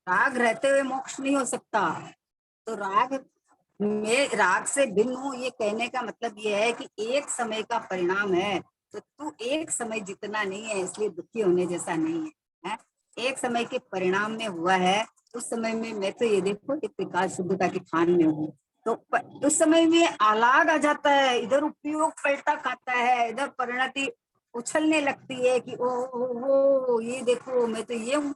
राग रहते हुए मोक्ष नहीं हो सकता। तो राग में राग से भिन्न हूँ, ये कहने का मतलब ये है कि एक समय का परिणाम है, तो तू एक समय जितना नहीं है, इसलिए दुखी होने जैसा नहीं है, है? एक समय के परिणाम में हुआ है, उस समय में मैं तो ये देखो कि त्रिकाल शुद्धता की खान में हूँ, तो उस समय में आलाग आ जाता है, इधर उपयोग पलटा खाता है, इधर परिणति उछलने लगती है कि ओ ये देखो मैं तो ये हूँ,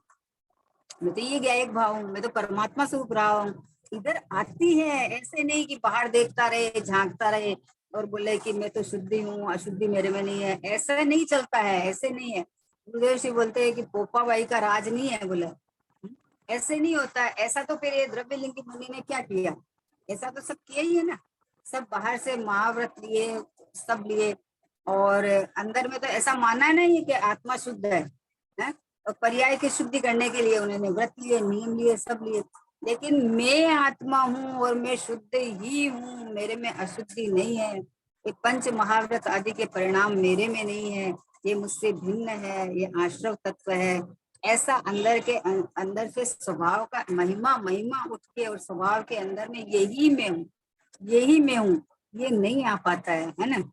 मैं तो ये ज्ञायक भाव हूँ, मैं तो परमात्मा स्वरूप रहा हूँ, इधर आती है। ऐसे नहीं कि बाहर देखता रहे, झांकता रहे और बोले कि मैं तो शुद्धि हूँ, अशुद्धि मेरे में नहीं है, ऐसा नहीं चलता है, ऐसे नहीं है। गुरुदेव जी बोलते हैं कि पोपा बाई का राज नहीं है, बोले ऐसे नहीं होता है। ऐसा तो फिर ये द्रव्य लिंग मुनि ने क्या किया, ऐसा तो सब किया ही है ना, सब बाहर से महाव्रत लिए, सब लिए, और अंदर में तो ऐसा माना नहीं है कि आत्मा शुद्ध है? और पर्याय की शुद्धि करने के लिए उन्होंने व्रत लिए, नियम लिए, सब लिए, लेकिन मैं आत्मा हूँ और मैं शुद्ध ही हूँ, मेरे में अशुद्धि नहीं है, ये पंच महाव्रत आदि के परिणाम मेरे में नहीं है, ये मुझसे भिन्न है, ये आश्रव तत्व है, ऐसा अंदर के अंदर से स्वभाव का महिमा महिमा उठ के और स्वभाव के अंदर में यही मैं हूँ, यही मैं हूँ, ये नहीं आ पाता है ना।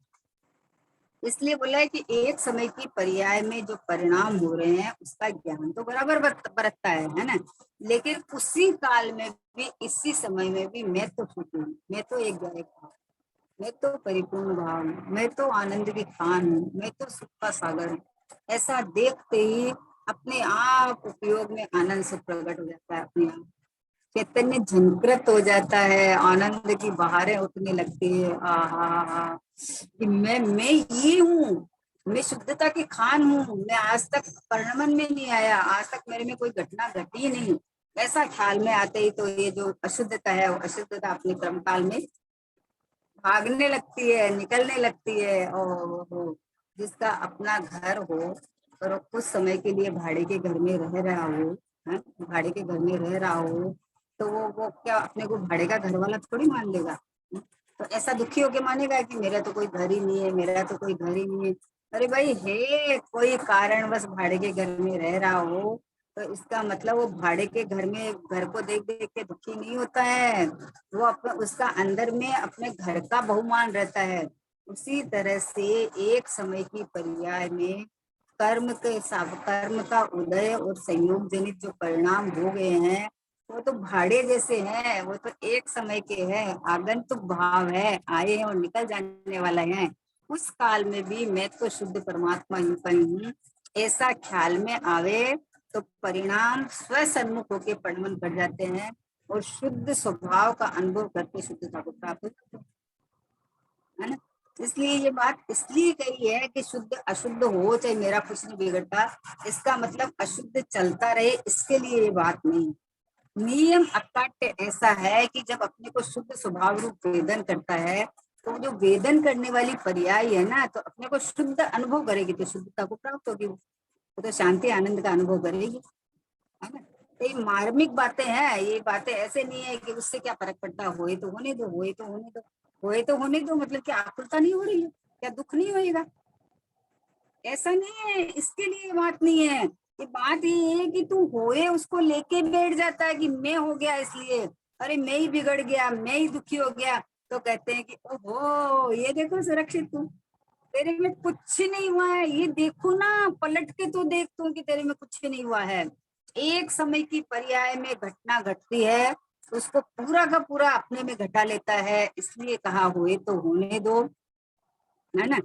इसलिए बोला है कि एक समय की पर्याय में जो परिणाम हो रहे हैं उसका ज्ञान तो बराबर बरतता है ना, लेकिन उसी काल में भी, इसी समय में भी मैं तो सुखी हूँ, मैं तो एक गायक हूँ, मैं तो परिपूर्ण भाव हूँ, मैं तो आनंद की खान हूँ, मैं तो सुख का सागर हूँ। ऐसा देखते ही अपने आप उपयोग में आनंद से प्रकट हो जाता है, अपने आप चैतन्य झंकृत हो जाता है, आनंद की बहारें उठने लगती है। आहा, कि मैं ये हूँ, मैं शुद्धता की खान हूँ, मैं आज तक परिणमन में नहीं आया, आज तक मेरे में कोई घटना घटी नहीं, ऐसा ख्याल में आते ही तो ये जो अशुद्धता है, वो अशुद्धता अपने क्रम काल में भागने लगती है, निकलने लगती है। और जिसका अपना घर हो और कुछ समय के लिए भाड़े के घर में रह रहा हो, भाड़े के घर में रह रहा हो, तो वो क्या अपने को भाड़े का घर वाला थोड़ी मान लेगा? तो ऐसा दुखी होके मानेगा कि मेरा तो कोई घर ही नहीं है, मेरा तो कोई घर ही नहीं है। अरे भाई है, कोई कारणवश भाड़े के घर में रह रहा हो, तो इसका मतलब वो भाड़े के घर में घर को देख देख के दुखी नहीं होता है, वो अपना उसका अंदर में अपने घर का बहुमान रहता है। उसी तरह से एक समय की पर्याय में कर्म का उदय और संयोग जनित जो परिणाम हो गए हैं, वो तो भाड़े जैसे हैं, वो तो एक समय के हैं, आगंतुक भाव है, आए हैं और निकल जाने वाला है। उस काल में भी मैं तो शुद्ध परमात्मा ही हूँ, ऐसा ख्याल में आवे तो परिणाम स्वसन्मुख होके परिणमन कर जाते हैं और शुद्ध स्वभाव का अनुभव करके शुद्धता को प्राप्त करते हैं, है ना। इसलिए ये बात इसलिए कही है कि शुद्ध अशुद्ध हो चाहे मेरा कुछ नहीं बिगड़ता, इसका मतलब अशुद्ध चलता रहे, इसके लिए ये बात नहीं। नियम अकाट्य ऐसा है कि जब अपने को शुद्ध स्वभाव रूप वेदन करता है, तो जो वेदन करने वाली पर्याय है ना, तो अपने को शुद्ध अनुभव करेगी तो शुद्धता को प्राप्त होगी, वो तो शांति आनंद का अनुभव करेगी, है ना। तो ये मार्मिक बातें हैं, ये बातें ऐसे नहीं है कि उससे क्या फर्क पड़ता है, होए तो होने दो, होए तो होने दो, होए तो होने दो, मतलब क्या आकुलता नहीं हो रही है, क्या दुख नहीं होएगा? ऐसा नहीं है, इसके लिए बात नहीं है। ये बात ये है कि तू होए उसको लेके बैठ जाता है कि मैं हो गया इसलिए, अरे मैं ही बिगड़ गया, मैं ही दुखी हो गया, तो कहते हैं कि ओहो ये देखो सुरक्षित तू, तेरे में कुछ नहीं हुआ है, ये देखो ना, पलट के तो देख तू कि तेरे में कुछ नहीं हुआ है। एक समय की पर्याय में घटना घटती है, तो उसको पूरा का पूरा अपने में घटा लेता है, इसलिए कहा हुए तो होने दो, है ना।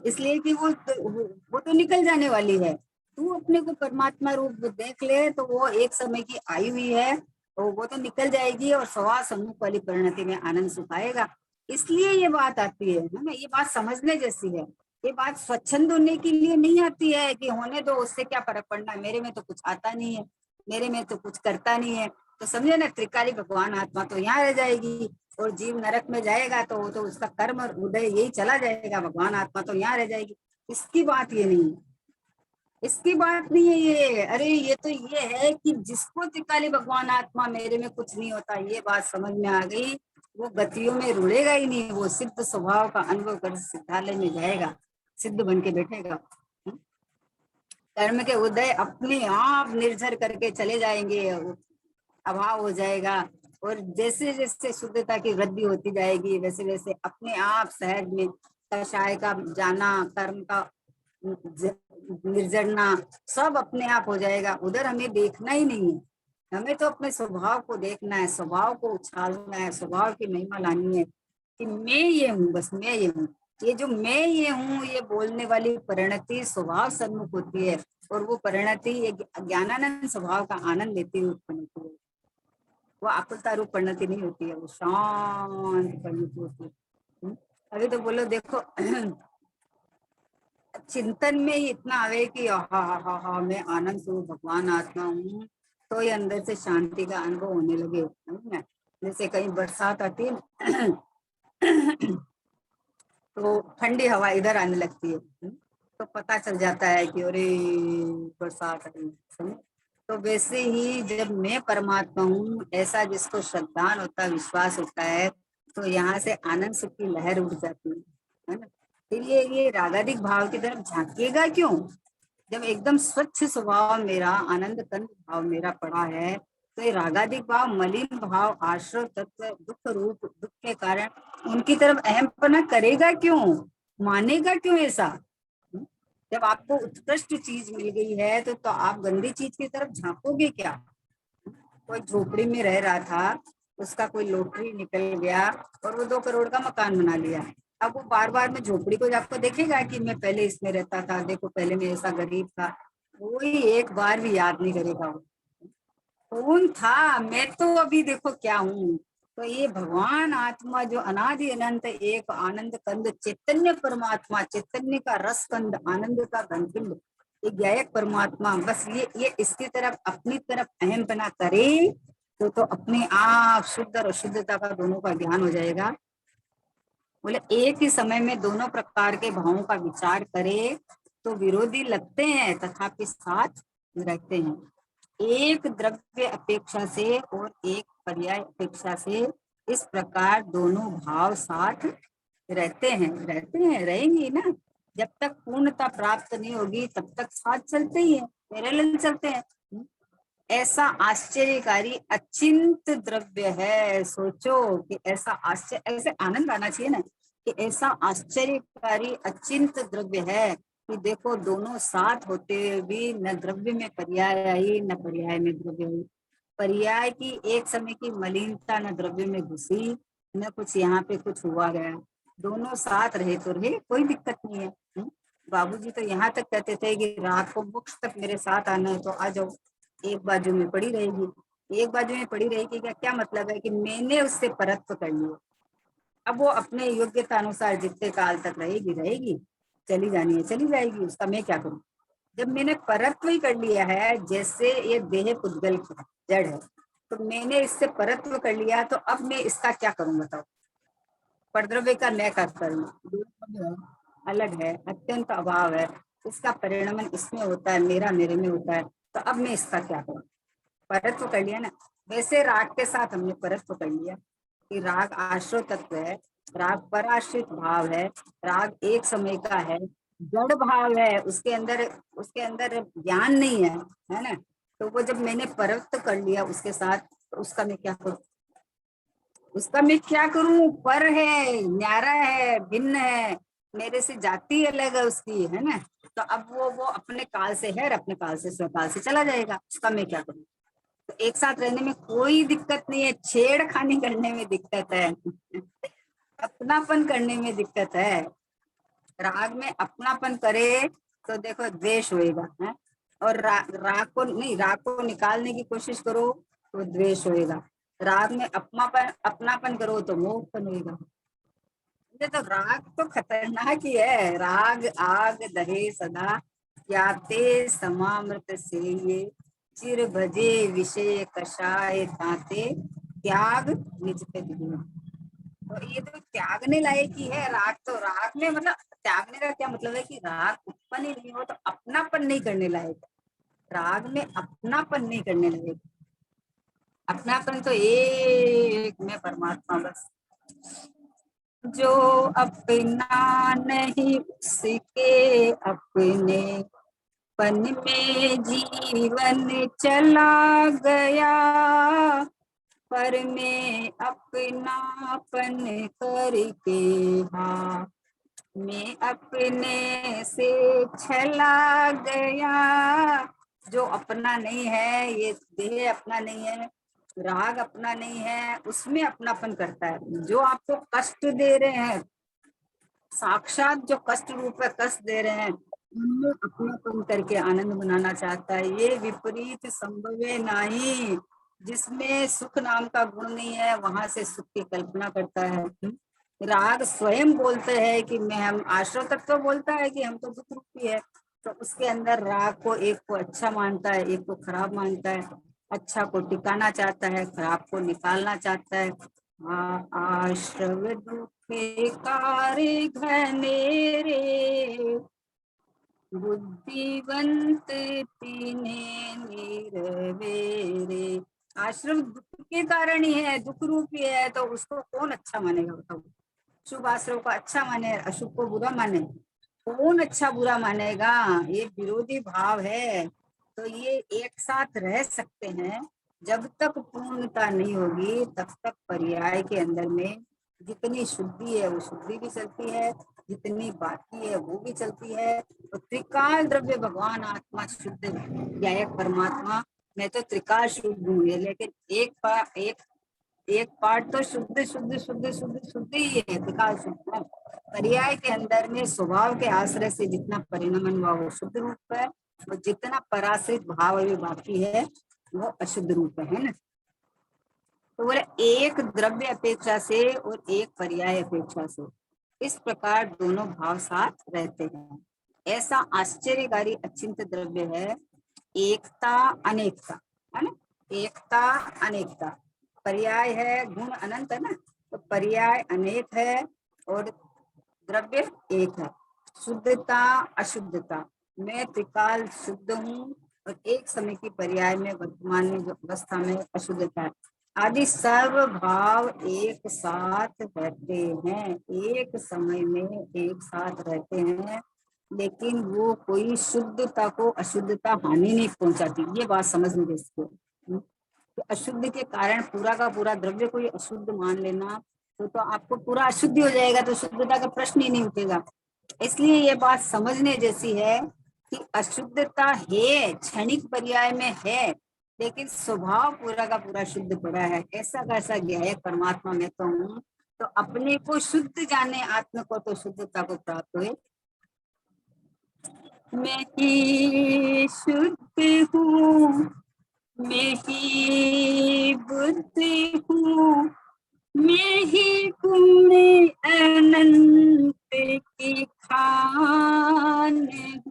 इसलिए कि वो तो निकल जाने वाली है, तू अपने को परमात्मा रूप देख ले, तो वो एक समय की आई हुई है, तो वो तो निकल जाएगी और सवा सम्मुख वाली परिणति में आनंद सुखाएगा। इसलिए ये बात आती है ना, ये बात समझने जैसी है। ये बात स्वच्छंद होने के लिए नहीं आती है कि होने दो, उससे क्या फर्क पड़ना, मेरे में तो कुछ आता नहीं है, मेरे में तो कुछ करता नहीं है, तो समझे ना, त्रिकाली भगवान आत्मा तो यहाँ रह जाएगी और जीव नरक में जाएगा, तो वो तो उसका कर्म और उदय यही चला जाएगा, भगवान आत्मा तो यहाँ रह जाएगी। इसकी बात ये नहीं है, इसकी बात नहीं है ये। अरे ये तो ये है कि जिसको तिकाली भगवान आत्मा मेरे में कुछ नहीं होता, ये बात समझ में आ गई, वो गतियों में रुड़ेगा ही नहीं, वो सिद्ध स्वभाव का अनुभव कर सिद्धालय में जाएगा, सिद्ध बन के बैठेगा। कर्म के उदय अपने आप निर्झर करके चले जाएंगे, अभाव हो जाएगा। और जैसे जैसे शुद्धता की वृद्धि होती जाएगी, वैसे वैसे अपने आप सहज में कषाय का जाना, कर्म का निर्जरना, सब अपने आप हो जाएगा। उधर हमें देखना ही नहीं है, हमें तो अपने स्वभाव को देखना है, स्वभाव को उछालना है, स्वभाव की महिमा लानी है कि मैं ये हूँ, बस मैं ये हूँ। ये जो मैं ये हूँ, ये बोलने वाली परिणति स्वभाव सन्मुख होती है, और वो परिणति ये ज्ञानानंद स्वभाव का आनंद लेती हुई उत्पन्न होती है। वो आकुलता रूप परिणति नहीं होती है, वो शांत परिणति होती है। अभी तो बोलो देखो चिंतन में ही इतना आवे कि हा मैं आनंद स्वरूप भगवान आत्मा हूँ, तो ये अंदर से शांति का अनुभव होने लगे। जैसे कहीं बरसात आती है तो ठंडी हवा इधर आने लगती है, तो पता चल जाता है कि अरे बरसात आई। तो वैसे ही जब मैं परमात्मा हूँ, ऐसा जिसको श्रद्धान होता है, विश्वास होता है, तो यहाँ से आनंद सुख की लहर उठ जाती है ना। फिर ये रागाधिक भाव की तरफ झांकिएगा क्यों, जब एकदम स्वच्छ स्वभाव मेरा, आनंद कंद भाव मेरा पड़ा है, तो ये रागाधिक भाव, मलिन भाव, आश्रव तत्व, दुख रूप, दुख के कारण उनकी तरफ अहमपना करेगा क्यों, मानेगा क्यों ऐसा। जब आपको उत्कृष्ट चीज मिल गई है तो आप गंदी चीज की तरफ झांकोगे क्या। कोई झोपड़ी में रह रहा था, उसका कोई लॉटरी निकल गया और वो 2 करोड़ का मकान बना लिया। अब वो बार बार में झोपड़ी को जाकर देखेगा कि मैं पहले इसमें रहता था, देखो पहले मैं ऐसा गरीब था, कोई एक बार भी याद नहीं करेगा वो कौन था, मैं तो अभी देखो क्या हूँ। तो ये भगवान आत्मा जो अनादि अनंत एक आनंद कंद चैतन्य परमात्मा, चैतन्य का रस कंद, आनंद का घनपिंड, एक गायक परमात्मा, बस ये इसकी तरफ, अपनी तरफ अहम बना करे तो अपने आप शुद्ध और अशुद्धता का दोनों का ज्ञान हो जाएगा। बोले एक ही समय में दोनों प्रकार के भावों का विचार करे तो विरोधी लगते हैं तथापि साथ रहते हैं। एक द्रव्य अपेक्षा से और एक पर्याय अपेक्षा से इस प्रकार दोनों भाव साथ रहते हैं रहेंगे ना। जब तक पूर्णता प्राप्त नहीं होगी तब तक साथ चलते ही है, पैरेलल चलते हैं। ऐसा आश्चर्यकारी अचिंत द्रव्य है, सोचो कि ऐसा आश्चर्य, ऐसे आनंद आना चाहिए ना कि ऐसा आश्चर्यकारी अचिंत द्रव्य है कि देखो दोनों साथ होते हुए भी न द्रव्य में पर्याय आई न पर्याय में द्रव्य आई। पर्याय की एक समय की मलिनता न द्रव्य में घुसी, न कुछ यहाँ पे कुछ हुआ गया, दोनों साथ रहे तो रहे, कोई दिक्कत नहीं है। बाबूजी तो यहाँ तक कहते थे कि रात को मोक्ष तक मेरे साथ आना है तो आ जाओ, एक बाजू में पड़ी रहेगी, एक बाजू में पड़ी रहेगी क्या क्या मतलब है कि मैंने उससे परत्व कर लिया। अब वो अपने योग्यता अनुसार जितने काल तक रहेगी रहेगी, चली जानी है चली जाएगी, उसका मैं क्या करूं। जब मैंने परत्व ही कर लिया है, जैसे ये देह पुद्गल जड़ है, तो मैंने इससे परत्व कर लिया, तो अब मैं इसका क्या करूं बताओ। परद्रव्य का मैं क्या करूं, अलग है, अत्यंत अभाव है, इसका परिणमन इसमें होता है, मेरा मेरे में होता है, तो अब मैं इसका क्या करूं। परत्व कर लिया ना। वैसे राग के साथ हमने परत्व कर लिया कि राग आश्रय तत्व है, राग पराश्रित भाव है, राग एक समय का है, जड़ भाव है, उसके अंदर ज्ञान नहीं है ना। तो वो जब मैंने परत्व कर लिया उसके साथ, तो उसका मैं क्या करूं, उसका मैं क्या करूं। पर है, न्यारा है, भिन्न है, मेरे से जाति अलग है उसकी, है ना। तो अब वो अपने काल से है और अपने काल से स्वकाल से चला जाएगा, उसका मैं क्या करूं। तो एक साथ रहने में कोई दिक्कत नहीं है, छेड़खानी करने में दिक्कत है अपनापन करने में दिक्कत है। राग में अपनापन करे तो देखो द्वेष होएगा है, और राग को नहीं, राग को निकालने की कोशिश करो तो द्वेष होएगा। राग में अपनापन करो तो मोह उत्पन्न होएगा। तो राग तो खतरनाक ही है, राग आग दहे सदा, याते समामृत से ये, चिर भजे विषय कषाय ताते, त्याग निज पे। तो तो ये तो त्यागने लायक ही है राग। तो राग में मतलब त्यागने का क्या मतलब है कि राग उत्पन्न ही नहीं हो तो अपनापन नहीं करने लायक। राग में अपनापन नहीं करने लायक। अपनापन तो एक में परमात्मा बस। जो अपना नहीं उसके अपने पन में जीवन चला गया। पर मैं अपनापन करके हाँ मैं अपने से छला गया। जो अपना नहीं है, ये देह अपना नहीं है, राग अपना नहीं है, उसमें अपनापन करता है। जो आपको कष्ट दे रहे हैं, साक्षात जो कष्ट रूप है कष्ट दे रहे हैं, उनमें अपनापन करके आनंद मनाना चाहता है। ये विपरीत संभव है नहीं। जिसमें सुख नाम का गुण नहीं है वहां से सुख की कल्पना करता है। राग स्वयं बोलते हैं कि मैं हम आश्रव तत्व तो बोलता है कि हम तो दुख रूपी है। तो उसके अंदर राग को एक को अच्छा मानता है, एक को खराब मानता है। अच्छा को टिकाना चाहता है, खराब को निकालना चाहता है। आश्रव दुखे कारे घनेरे बुद्धिवंत तीने निर्वेरे। आश्रम दुख के कारण ही है, दुख रूपी है, तो उसको कौन अच्छा मानेगा बताओ। शुभ आश्रम को अच्छा माने, अशुभ को बुरा माने, कौन अच्छा बुरा मानेगा। ये विरोधी भाव है। तो ये एक साथ रह सकते हैं। जब तक पूर्णता नहीं होगी तब तक पर्याय के अंदर में जितनी शुद्धि है वो शुद्धि भी चलती है, जितनी बाकी है वो भी चलती है। तो त्रिकाल द्रव्य भगवान आत्मा शुद्ध न्यायक परमात्मा। मैं तो त्रिकाल शुद्ध हूँ, लेकिन एक पार्ट तो शुद्ध शुद्ध शुद्ध शुद्ध शुद्ध ही है, त्रिकाल शुद्ध। पर्याय के अंदर में स्वभाव के आश्रय से जितना परिणमन हुआ वो शुद्ध रूप है, और जितना पराश्रित भाव अभी बाकी है वो अशुद्ध रूप है ना। तो बोले एक द्रव्य अपेक्षा से और एक पर्याय अपेक्षा से, इस प्रकार दोनों भाव साथ रहते हैं। ऐसा आश्चर्यकारी अचिंत द्रव्य है एकता अनेकता, है ना। एकता अनेकता, पर्याय है, गुण अनंत है ना, तो पर्याय अनेक है और द्रव्य एक है। शुद्धता अशुद्धता, मैं त्रिकाल शुद्ध हूँ और एक समय की पर्याय में वर्तमान में जो अवस्था में अशुद्धता है। आदि सर्व भाव एक साथ रहते हैं, एक समय में एक साथ रहते हैं, लेकिन वो कोई शुद्धता को अशुद्धता हानि नहीं पहुंचाती। ये बात समझ लीजिए इसको। तो अशुद्ध के कारण पूरा का पूरा द्रव्य को अशुद्ध मान लेना तो आपको पूरा अशुद्धि हो जाएगा, तो शुद्धता का प्रश्न ही नहीं उठेगा। इसलिए ये बात समझने जैसी है कि अशुद्धता है, क्षणिक पर्याय में है, लेकिन स्वभाव पूरा का पूरा शुद्ध पड़ा है। ऐसा कैसा ज्ञायक परमात्मा में तो हूँ, तो अपने को शुद्ध जाने आत्मा को तो शुद्धता को प्राप्त हुए। मैं ही शुद्ध हूँ, मैं ही बुद्ध हूँ, मैं ही गुण अनंत की खान हूँ।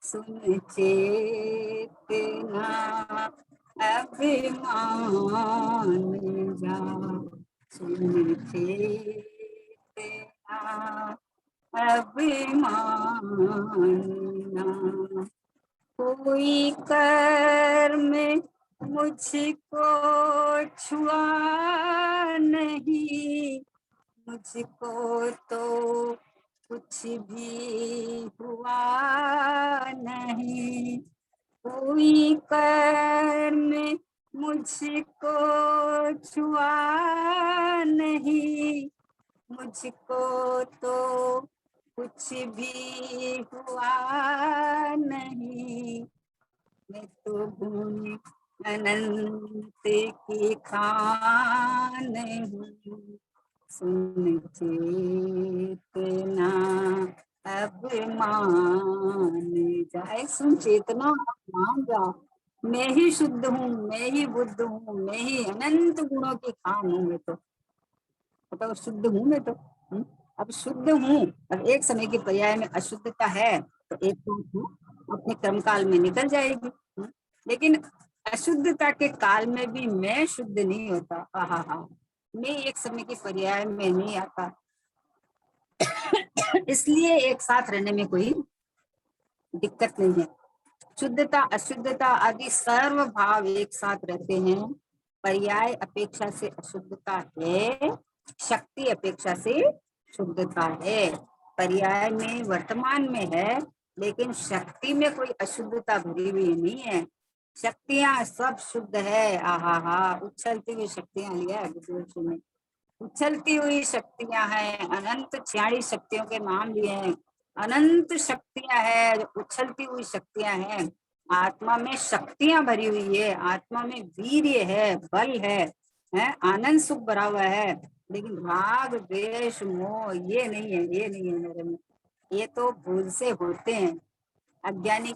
सुन चेतना अभिमान जा, सुन चेतना अभिमान। कोई कर्म मुझको छुआ नहीं, मुझको तो कुछ भी हुआ नहीं। कोई कर्म मुझको छुआ नहीं, मुझको तो कुछ भी हुआ नहीं। मैं तो गुण अनंत की खान हूँ। सुन चेतना अब मान जाए, सुन चेतना मान जा। मैं ही शुद्ध हूँ, मैं ही बुद्ध हूँ, मैं ही अनंत गुणों की खान हूँ। मैं तो मतलब शुद्ध हूँ मैं तो। अब शुद्ध हूँ, अब एक समय के पर्याय में अशुद्धता है तो एक तो अपने कर्म काल में निकल जाएगी। लेकिन अशुद्धता के काल में भी मैं शुद्ध नहीं होता। हाँ हाँ हाँ, में एक समय के पर्याय में नहीं आता। इसलिए एक साथ रहने में कोई दिक्कत नहीं है। शुद्धता अशुद्धता आदि सर्व भाव एक साथ रहते हैं। पर्याय अपेक्षा से अशुद्धता है, शक्ति अपेक्षा से शुद्धता है। पर्याय में वर्तमान में है, लेकिन शक्ति में कोई अशुद्धता भरी हुई नहीं है। शक्तियां सब शुद्ध है। आहा हा, उछलती हुई शक्तियां लिया है गुरुदेव ने। उछलती हुई शक्तियां हैं, अनंत 46 शक्तियों के नाम लिए हैं। अनंत शक्तियां हैं, जो उछलती हुई शक्तियां हैं। आत्मा में शक्तियां भरी हुई है, आत्मा में वीर्य है, बल है आनंद सुख भरा हुआ है। लेकिन राग द्वेष मोह ये नहीं है, ये नहीं है मेरे में। ये तो भूल से होते हैं। अज्ञानी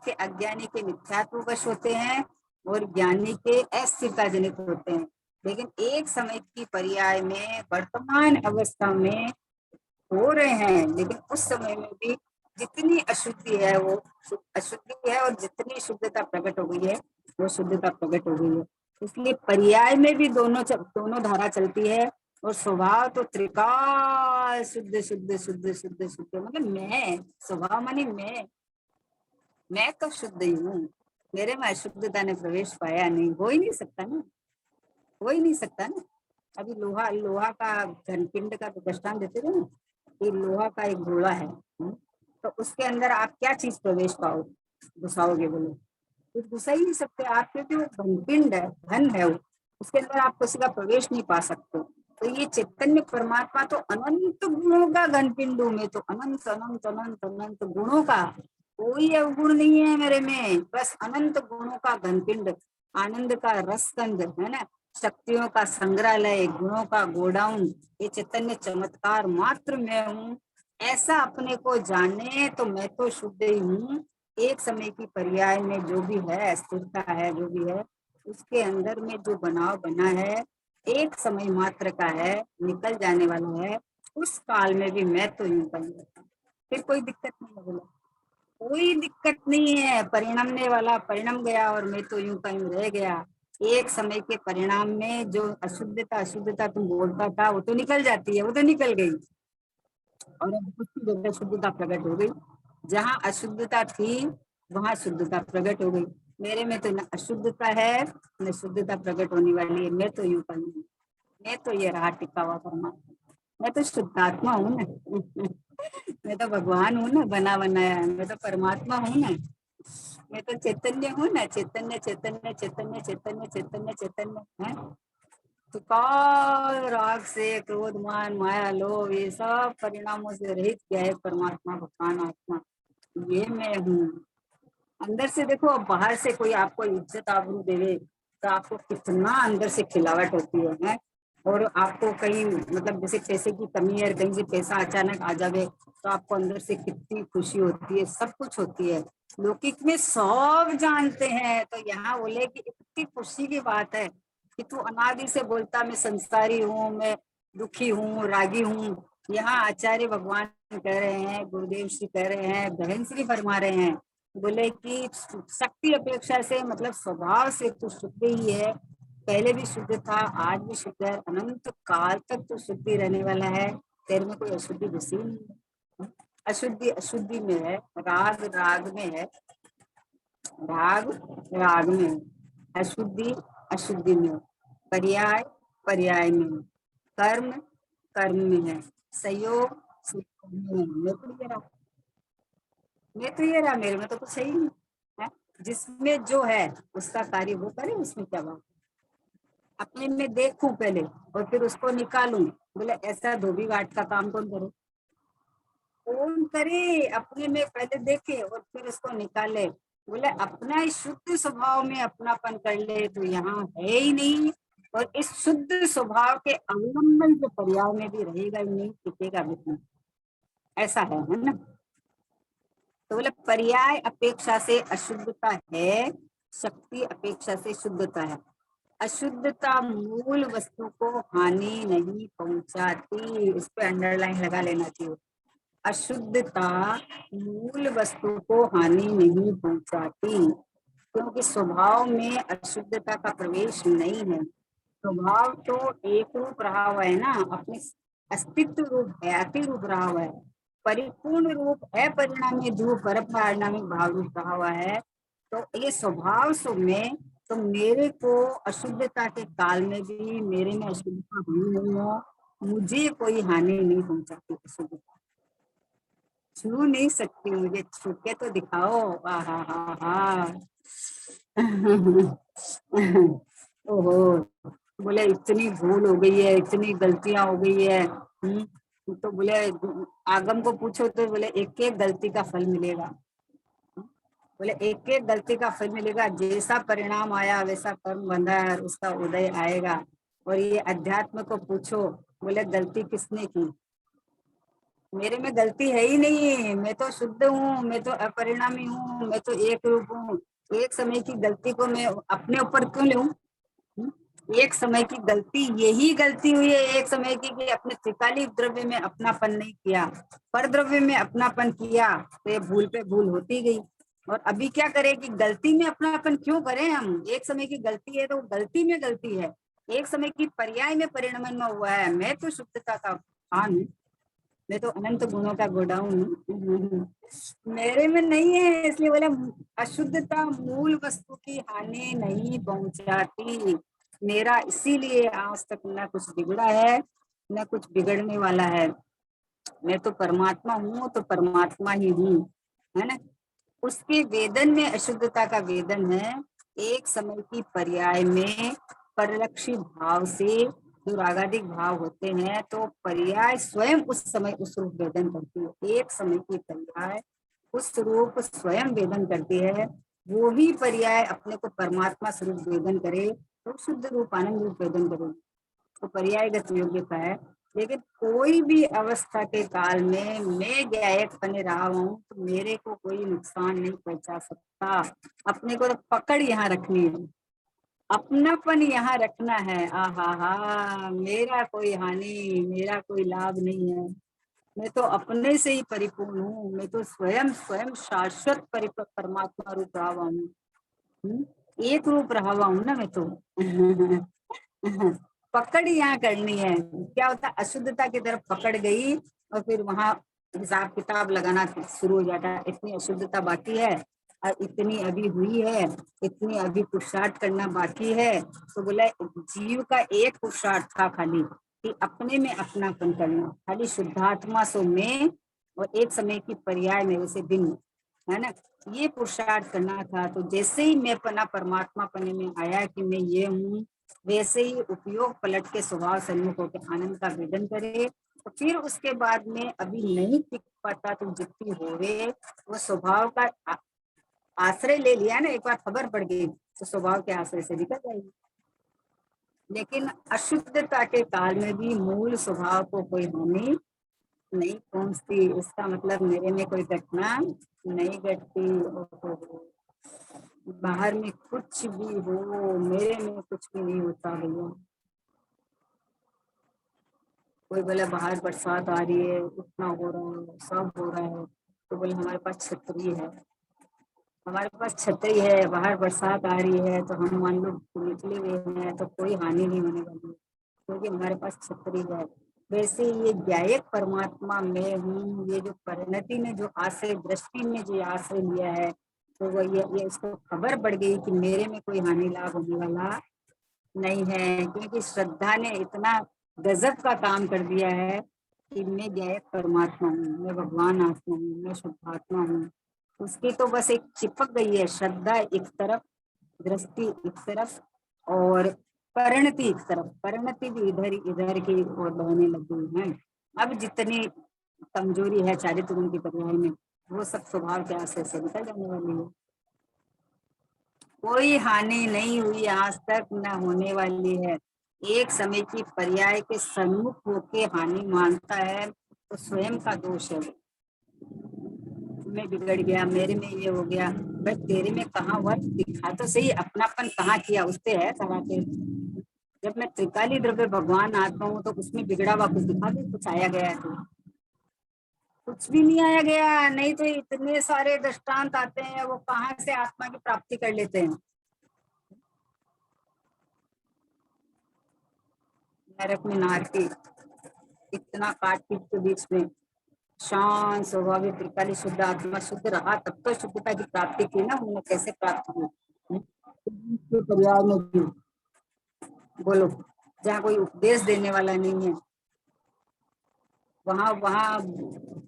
के मिथ्यात्व वश होते हैं और ज्ञानी के अस्थिरता जनित होते हैं। लेकिन एक समय की पर्याय में वर्तमान अवस्था में हो रहे हैं, लेकिन उस समय में भी जितनी अशुद्धि है वो अशुद्धि है, और जितनी शुद्धता प्रकट हो गई है वो शुद्धता प्रकट हो गई है। इसलिए पर्याय में भी दोनों धारा चलती है। और स्वभाव तो त्रिकाल शुद्ध शुद्ध शुद्ध शुद्ध शुद्ध, मतलब मैं स्वभाव मानी मैं तो शुद्ध ही हूँ। मेरे में अशुद्धता ने प्रवेश पाया नहीं, हो ही नहीं सकता ना, हो ही नहीं सकता ना। अभी लोहा लोहा का घनपिंड का तो दृष्टांत देते थे ना, कि लोहा का एक गोला है, तो उसके अंदर आप क्या चीज प्रवेश पाओ घुसाओगे, बोलो कुछ घुसा ही नहीं सकते आप, क्योंकि वो घनपिंड है, घन है वो, उसके अंदर आप किसी का प्रवेश नहीं पा सकते। तो ये चैतन्य परमात्मा तो अनंत गुणों का घनपिंड हूँ मैं, तो अनंत अनंत अनंत अनंत गुणों का, कोई अवगुण नहीं है मेरे में, बस अनंत गुणों का घनपिंड, आनंद का रसकंद है ना, शक्तियों का संग्रहालय, गुणों का गोडाउन, ये चैतन्य चमत्कार मात्र मैं हूँ। ऐसा अपने को जाने तो मैं तो शुद्ध ही हूँ। एक समय की पर्याय में जो भी है, स्थिरता है, जो भी है उसके अंदर में जो बनाव बना है, एक समय मात्र का है, निकल जाने वाला है। उस काल में भी मैं तो यूं बन जाता, फिर कोई दिक्कत नहीं है, बोला कोई दिक्कत नहीं है। परिणमने वाला परिणम गया और मैं तो यूं कहीं रह गया। एक समय के परिणाम में जो अशुद्धता अशुद्धता तुम बोलता था वो तो निकल जाती है, वो तो निकल गई, और अब उसकी जगह शुद्धता प्रकट हो गई। जहाँ अशुद्धता थी वहां शुद्धता प्रकट हो गई। मेरे में तो न अशुद्धता है न शुद्धता प्रकट होने वाली है। मैं तो यूं कहीं हूँ, मैं तो ये रहा टिका हुआ परमात्मा, मैं तो शुद्धात्मा हूँ ना। मैं तो भगवान हूँ ना, बना बनाया, मैं तो परमात्मा हूँ ना, मैं तो चैतन्य हूँ ना, चैतन्य चैतन्य चैतन्य चैतन्य चैतन्य चैतन्य है। तो काल राग से क्रोध मान माया लोभ ये सब परिणामों से रहित क्या है परमात्मा भगवान आत्मा, ये मैं हूँ। अंदर से देखो, अब बाहर से कोई आपको इज्जत आबरू देवे तो आपको कितना अंदर से खिलावट होती है। और आपको कहीं मतलब जैसे पैसे की कमी है, कहीं से पैसा अचानक आ जावे तो आपको अंदर से कितनी खुशी होती है, सब कुछ होती है। लौकिक में सब जानते हैं, तो यहाँ बोले कि इतनी खुशी की बात है कि तू अनादि से बोलता मैं संसारी हूँ, मैं दुखी हूँ, रागी हूँ। यहाँ आचार्य भगवान कह रहे हैं, गुरुदेव श्री कह रहे हैं, बहन श्री फरमा रहे हैं, बोले कि शक्ति अपेक्षा से मतलब स्वभाव से तू शुद्ध ही है। पहले भी शुद्ध था, आज भी शुद्ध है, अनंत काल तक तो शुद्धि रहने वाला है। तेरे में कोई अशुद्धि घुसी नहीं है। अशुद्धि अशुद्धि में है, राग राग में है, राग राग में है, अशुद्धि अशुद्धि में है, पर्याय पर्याय में है, कर्म कर्म में है, संयोग संयोग में है। मैं तो ये रहा, मेरे में तो कुछ है ही नहीं है। जिसमें जो है उसका कार्य वो करे, उसमें क्या बात। अपने में देखूं पहले और फिर उसको निकालूं, बोले ऐसा धोबी घाट का काम कौन करे, कौन करे। अपने में पहले देखे और फिर उसको निकाले, बोले अपना शुद्ध स्वभाव में अपनापन कर ले तो यहाँ है ही नहीं। और इस शुद्ध स्वभाव के अवलंबन से पर्याय में भी रहेगा ही नहीं, टिकेगा भी नहीं, ऐसा है ना। तो बोले पर्याय अपेक्षा से अशुद्धता है, शक्ति अपेक्षा से शुद्धता है। अशुद्धता मूल वस्तु को हानि नहीं पहुंचाती, इस पे अंडरलाइन लगा लेना चाहिए। अशुद्धता मूल वस्तु को हानि नहीं पहुंचाती, क्योंकि स्वभाव में अशुद्धता का प्रवेश नहीं है। स्वभाव तो एक रूप रहा हुआ है ना, अपने अस्तित्व रूप है, अति रूप रहा हुआ है, परिपूर्ण रूप है, परिणामी ध्रुव पर परिणामी भाव रूप रहा हुआ है। तो ये स्वभाव सो में, तो मेरे को अशुद्धता के काल में भी मेरे में अशुद्धता हुई नहीं हो, मुझे कोई हानि नहीं पहुंचाती अशुद्धता, छू नहीं सकती, मुझे छू के तो दिखाओ। आहा हा हा ओहो, बोले इतनी भूल हो गई है, इतनी गलतियां हो गई है। तो बोले आगम को पूछो तो बोले एक एक गलती का फल मिलेगा। बोले एक एक गलती का फल मिलेगा, जैसा परिणाम आया वैसा कर्म बंधा है, उसका उदय आएगा। और ये अध्यात्म को पूछो, बोले गलती किसने की, मेरे में गलती है ही नहीं, मैं तो शुद्ध हूँ, मैं तो अपरिणामी हूँ, मैं तो एक रूप हूँ। एक समय की गलती को मैं अपने ऊपर क्यों लूं? एक समय की गलती, यही गलती हुई है एक समय की कि अपने त्रिकाली द्रव्य में अपनापन नहीं किया, पर द्रव्य में अपनापन किया, तो ये भूल पे भूल होती गई। और अभी क्या करें कि गलती में अपनापन क्यों करें हम, एक समय की गलती है तो गलती में गलती है, एक समय की पर्याय में परिणमन में हुआ है। मैं तो शुद्धता का खान हूँ, मैं तो अनंत गुणों का गोडाउन हूँ, मेरे में नहीं है। इसलिए बोला अशुद्धता मूल वस्तु की हानि नहीं पहुंचाती, मेरा इसीलिए आज तक न कुछ बिगड़ा है न कुछ बिगड़ने वाला है। मैं तो परमात्मा हूँ तो परमात्मा ही हूँ, है ना। उसके वेदन में अशुद्धता का वेदन है, एक समय की पर्याय में परिलक्षित भाव से जो रागादिक भाव होते हैं, तो पर्याय स्वयं उस समय उस रूप वेदन करती है। एक समय की पर्याय उस रूप स्वयं वेदन करती है, वो ही पर्याय अपने को परमात्मा स्वरूप वेदन करे तो शुद्ध रूप आनंद रूप वेदन करे, तो पर्यायगत योग्यता है। लेकिन कोई भी अवस्था के काल में मैं गायक बने रहा हूँ तो मेरे को कोई नुकसान नहीं पहुंचा सकता। अपने को तो पकड़ यहाँ रखनी है, अपनापन यहाँ रखना है। आहा हा, मेरा कोई हानि, मेरा कोई लाभ नहीं है, मैं तो अपने से ही परिपूर्ण हूँ, मैं तो स्वयं स्वयं शाश्वत परमात्मा रूप रहा हुआ हूँ, एक रूप रहा हुआ हूँ ना मैं तो पकड़ यहाँ करनी है। क्या होता है, अशुद्धता की तरफ पकड़ गई और फिर वहां हिसाब किताब लगाना शुरू हो जाता है, इतनी अशुद्धता बाकी है और इतनी अभी हुई है, इतनी अभी पुरुषार्थ करना बाकी है। तो बोला जीव का एक पुरुषार्थ था खाली कि अपने में अपनापन करना, खाली शुद्धात्मा सो में और एक समय की पर्याय में वैसे भिन्न, है ना, ये पुरुषार्थ करना था। तो जैसे ही मैं पना परमात्मा पने में आया कि मैं ये हूँ, वैसे ही उपयोग पलट के स्वभाव सन्मुख होकर आनंद का वेदन करे। तो फिर उसके बाद में अभी नहीं टिक पाता तो जितनी होवे, वो स्वभाव का आश्रय ले लिया ना, एक बार खबर पड़ गई तो स्वभाव के आश्रय से निकल जाएगी। लेकिन अशुद्धता के काल में भी मूल स्वभाव को कोई हानि नहीं पहुंचती, इसका मतलब मेरे में कोई घटना नहीं घटती। बाहर में कुछ भी हो, मेरे में कुछ भी नहीं होता भैया। कोई बोले बाहर बरसात आ रही है, उतना हो रहा है, सब हो रहा है, तो बोले हमारे पास छतरी है, हमारे पास छतरी है, बाहर बरसात आ रही है तो हम मान लो निकले हुए हैं तो कोई हानि नहीं होने वाली है क्योंकि हमारे पास छतरी है। वैसे ये ज्ञायक परमात्मा में हूँ, ये जो परिणति ने जो आश्रय, दृष्टि ने जो आश्रय लिया है, तो वो ये इसको खबर पड़ गई कि मेरे में कोई हानि लाभ होने वाला नहीं है, क्योंकि श्रद्धा ने इतना गजब का काम कर दिया है कि मैं ज्ञायक परमात्मा हूँ, मैं भगवान आत्मा हूँ, मैं शुद्धात्मा हूँ। उसकी तो बस एक चिपक गई है श्रद्धा एक तरफ, दृष्टि एक तरफ और परिणति एक तरफ, परिणति भी इधर की ओर बहने लग गई है। अब जितनी कमजोरी है चारित्र गुण की पर्याय में, वो सब स्वभाव के आश्रय से निकल जाने वाली है। कोई हानि नहीं हुई आज तक, न होने वाली है। एक समय की पर्याय के सम्मुख होके हानि मानता है तो स्वयं का दोष है, मैं बिगड़ गया, मेरे में ये हो गया। भाई तेरे में कहाँ हुआ, दिखा तो सही, अपनापन कहाँ किया उससे है करा के। जब मैं त्रिकाली द्रव्य भगवान आता हूँ तो उसमें बिगड़ा हुआ कुछ दिखा दे, कुछ आया गया है तो कुछ भी नहीं आया गया। नहीं तो इतने सारे दृष्टांत आते हैं, वो कहाँ से आत्मा की प्राप्ति कर लेते हैं। नरक में नारकी, इतना काट पीट के बीच में शांत स्वभाव त्रिकाली शुद्ध आत्मा शुद्ध रहा, तब तो शुद्धता की प्राप्ति की ना, उन्होंने कैसे प्राप्त की? तो परिवार में भी बोलो, जहाँ कोई उपदेश देने वाला नहीं है, वहां वहां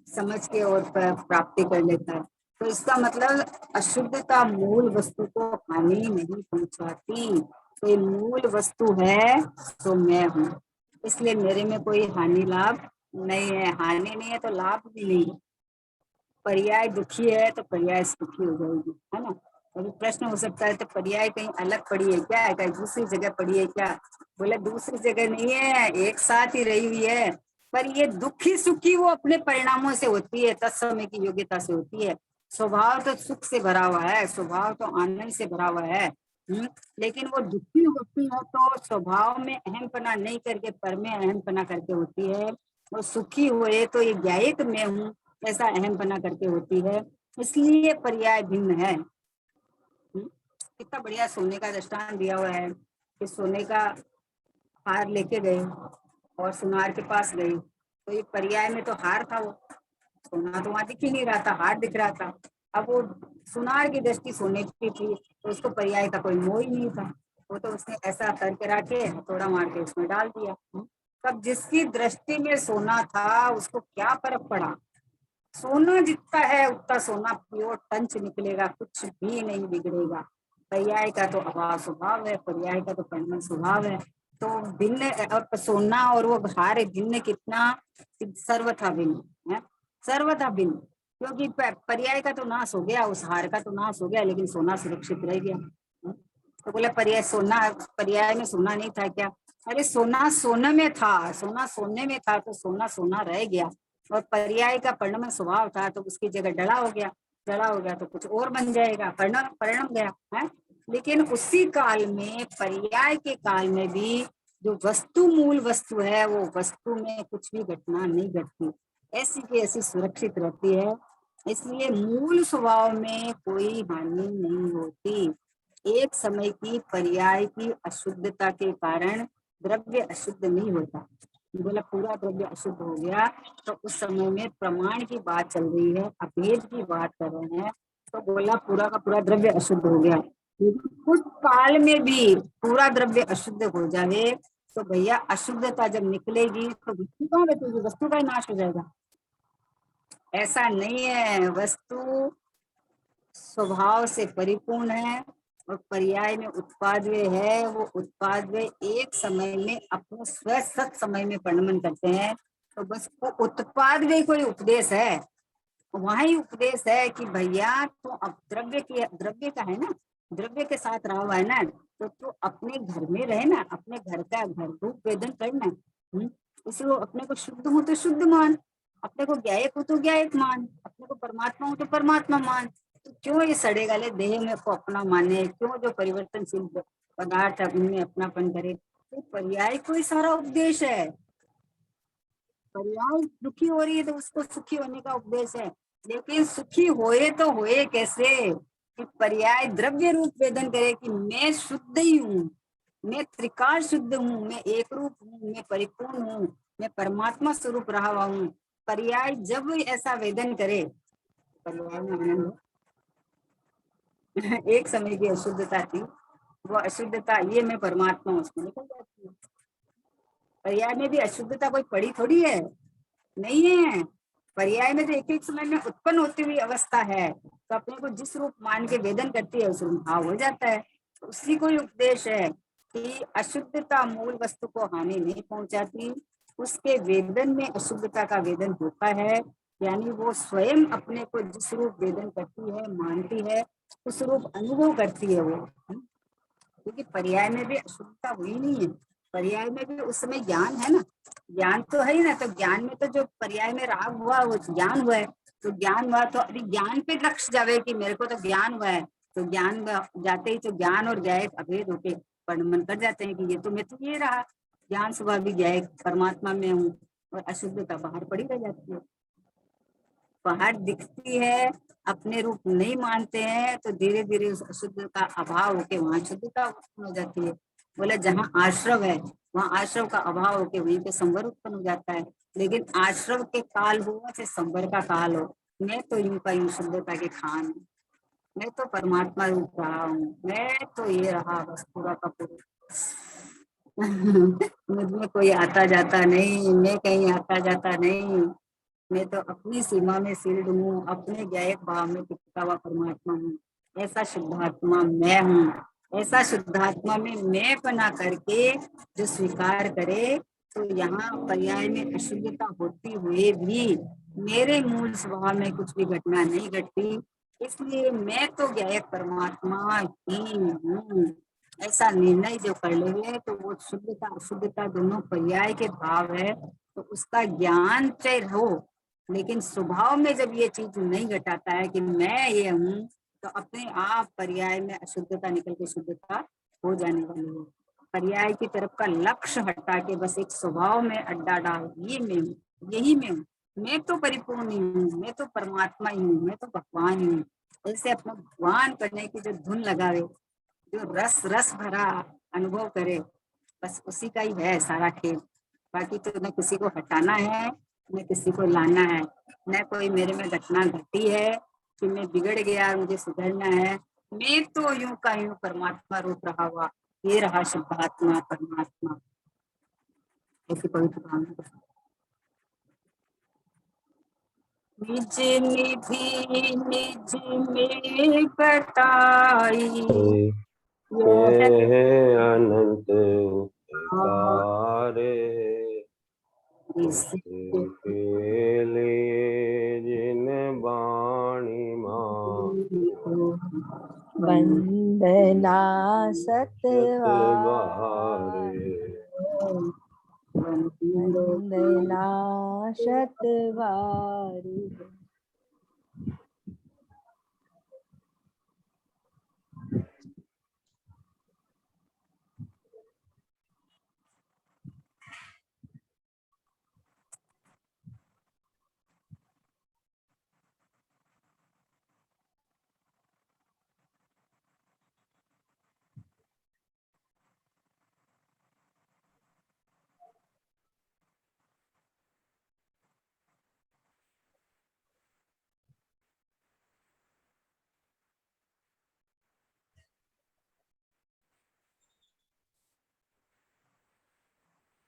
समझ के और प्राप्ति कर लेता है। तो इसका मतलब अशुद्धता मूल वस्तु को हानि नहीं पहुंचाती। तो ये मूल वस्तु है तो मैं हूँ, इसलिए मेरे में कोई हानि लाभ नहीं है। हानि नहीं है तो लाभ भी नहीं है। पर्याय दुखी है तो पर्याय सुखी हो जाएगी, है ना। अभी प्रश्न हो सकता है तो पर्याय कहीं अलग पड़ी है क्या, कहीं दूसरी जगह पड़ी है क्या? बोले दूसरी जगह नहीं है, एक साथ ही रही हुई है। पर ये दुखी सुखी वो अपने परिणामों से होती है, तत्समय की योग्यता से होती है। स्वभाव तो सुख से भरा हुआ है, स्वभाव तो आनंद से भरा हुआ है। लेकिन वो दुखी होती है तो स्वभाव में अहमपना नहीं करके पर में अहमपना करके होती है। और सुखी हुए तो ये ज्ञायक मैं हूँ ऐसा अहम बना करके होती है, इसलिए पर्याय भिन्न है। कितना बढ़िया सोने का दृष्टांत दिया हुआ है कि सोने का हार लेके गए और सुनार के पास गए, तो ये पर्याय में तो हार था, वो सोना तो वहां दिख ही नहीं रहा था, हार दिख रहा था। अब वो सुनार की दृष्टि सोने की थी तो उसको पर्याय का कोई मोह ही नहीं था, वो तो उसने ऐसा करके रखे थोड़ा मार के उसमें डाल दिया। तब जिसकी दृष्टि में सोना था उसको क्या फर्क पड़ा? सोना जितना है उतना सोना प्योर टंच निकलेगा, कुछ भी नहीं बिगड़ेगा। पर्याय का तो अभाव स्वभाव है, पर्याय का तो परिणाम स्वभाव है। तो भिन्न और सोना और वो हार भिन्न कितना, सर्वथा भिन्न है, सर्वथा भिन्न। क्योंकि पर्याय का तो नाश हो गया, उस हार का तो नाश हो गया, लेकिन सोना सुरक्षित रह गया। तो बोले पर्याय सोना, पर्याय में सोना नहीं था क्या? अरे सोना सोने में था, सोना सोने में था तो सोना सोना रह गया। और पर्याय का परिणाम स्वभाव था तो उसकी जगह डला हो गया, डला हो गया तो कुछ और बन जाएगा, परिणाम परिणाम गया है। लेकिन उसी काल में, पर्याय के काल में भी जो वस्तु मूल वस्तु है वो वस्तु में कुछ भी घटना नहीं घटती, ऐसी की ऐसी सुरक्षित रहती है। इसलिए मूल स्वभाव में कोई हानि नहीं होती। एक समय की पर्याय की अशुद्धता के कारण द्रव्य अशुद्ध नहीं होता। बोला पूरा द्रव्य अशुद्ध हो गया तो उस समय में प्रमाण की बात चल रही है, अभेद की बात कर रहे हैं, तो बोला पूरा का पूरा द्रव्य अशुद्ध हो गया। उस काल में भी पूरा द्रव्य अशुद्ध हो जाए तो भैया अशुद्धता जब निकलेगी तो वस्तु कहाँ बचेगी? वस्तु का ही नाश हो जाएगा। ऐसा नहीं है, वस्तु स्वभाव से परिपूर्ण है और पर्याय में उत्पाद वे है। वो उत्पाद वे एक समय में अपने स्व सत समय में परिणमन करते हैं। तो बस वो उत्पाद वे कोई उपदेश है, वही उपदेश है कि भैया तो अब द्रव्य की, द्रव्य का है ना, द्रव्य के साथ रहा हुआ है ना, तो तू अपने घर में रहे ना, अपने घर का घर रूप वेदन करना। इसलिए अपने को शुद्ध हो तो शुद्ध मान, अपने को ज्ञायक हो तो ज्ञायक मान, अपने को परमात्मा हो तो परमात्मा मान। तो क्यों ये सड़े गले देह में को अपना माने, क्यों जो परिवर्तनशील पदार्थ है उनमें अपनापन करे? तो पर्याय को ही सारा उपदेश है। पर्याय दुखी हो रही है तो उसको सुखी होने का उपदेश है। लेकिन सुखी होए तो होए कैसे कि पर्याय द्रव्य रूप वेदन करे कि मैं शुद्ध ही हूँ, मैं त्रिकाल शुद्ध हूँ, मैं एक रूप हूँ, मैं परिपूर्ण हूँ, मैं परमात्मा स्वरूप रहा हुआ हूँ। पर्याय जब ऐसा वेदन करे, पर्याय में आनंद है। एक समय की अशुद्धता थी, वो अशुद्धता ये मैं परमात्मा हूँ उसमें निकल जाती है। पर्याय में भी अशुद्धता कोई पड़ी थोड़ी है, नहीं है। पर्याय में तो एक एक समय में उत्पन्न होती हुई अवस्था है, तो अपने को जिस रूप मान के वेदन करती है उस रूप भाव हो जाता है। तो उसी को ही उपदेश है कि अशुद्धता मूल वस्तु को हानि नहीं पहुंचाती, उसके वेदन में अशुद्धता का वेदन होता है। यानी वो स्वयं अपने को जिस रूप वेदन करती है, मानती है, उस रूप अनुभव करती है वो। क्योंकि पर्याय में भी अशुद्धता हुई नहीं है, पर्याय में भी उस समय ज्ञान है ना, ज्ञान तो है ही ना। तो ज्ञान में तो जो पर्याय में राग हुआ वो ज्ञान हुआ है, तो ज्ञान हुआ तो अभी ज्ञान पे लक्ष्य जावे कि मेरे को तो ज्ञान हुआ है, तो ज्ञान जाते ही तो ज्ञान और ज्ञायक अभेद होके परिणमन कर जाते हैं कि ये तो मैं तो ये रहा, ज्ञान स्वभाव भी ज्ञायक परमात्मा में हूँ, और अशुद्धता बाहर पड़ी रह जाती है। बाहर दिखती है, अपने रूप नहीं मानते हैं तो धीरे धीरे उस अशुद्ध का अभाव होके वहां शुद्धता हो जाती है। बोले जहाँ आश्रव है वहाँ आश्रव का अभाव होके वहीं पे संवर उत्पन्न हो जाता है। लेकिन आश्रव के काल हो चाहे संवर का काल हो, मैं तो यूं का यूं शुद्धता के खान हूँ। मैं तो परमात्मा रूप रहा हूँ, मैं तो ये रहा बस पूरा का पूरा। मुझ में कोई आता जाता नहीं, मैं कहीं आता जाता नहीं। मैं तो अपनी सीमा में सील्ड हूँ, अपने ज्ञायक भाव में टिका हुआ परमात्मा हूँ। ऐसा शुद्धात्मा मैं हूँ। ऐसा शुद्धात्मा में मैं बना करके जो स्वीकार करे, तो यहाँ पर्याय में अशुद्धता होती हुए भी मेरे मूल स्वभाव में कुछ भी घटना नहीं घटती। इसलिए मैं तो ज्ञायक परमात्मा ही हूँ। ऐसा निर्णय जो कर ले तो वो शुद्धता अशुद्धता दोनों पर्याय के भाव है। तो उसका ज्ञान चाहे हो, लेकिन स्वभाव में जब ये चीज नहीं घटाता है कि मैं ये हूँ, तो अपने आप पर्याय में अशुद्धता निकल के शुद्धता हो जाने वाली है। पर्याय की तरफ का लक्ष्य हटा के बस एक स्वभाव में अड्डा डाल, ये मैं हूँ, यही मैं हूँ, मैं तो परिपूर्ण ही हूँ, मैं तो परमात्मा ही हूँ, मैं तो भगवान ही हूँ। ऐसे अपना भगवान करने की जो धुन लगावे, जो रस रस भरा अनुभव करे, बस उसी का ही है सारा खेल। बाकी तो न किसी को हटाना है न किसी को लाना है, न कोई मेरे में घटना घटी है कि मैं बिगड़ गया मुझे सुधरना है। मैं तो यूं का यूं परमात्मा रूप रहा हुआ, ये रहा शुद्धात्मा परमात्मा। ऐसी पवित्र भावना। निज निधि निज में कटाई, ये है अनंत उपकारे, उसके लिए जिन बाणी वंदना सतवारे, वंदना शतवारी।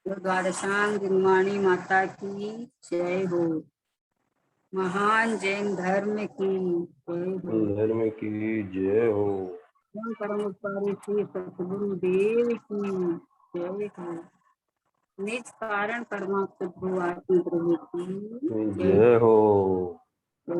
द्वादशांग दिनवाणी माता की जय हो। महान जैन धर्म की जय हो। धर्म की जय हो। परम उपकारी श्री सतगुरु देव की जय हो। निज कारण परमात्म प्रभु आत्म प्रभु की जय जय हो। हो।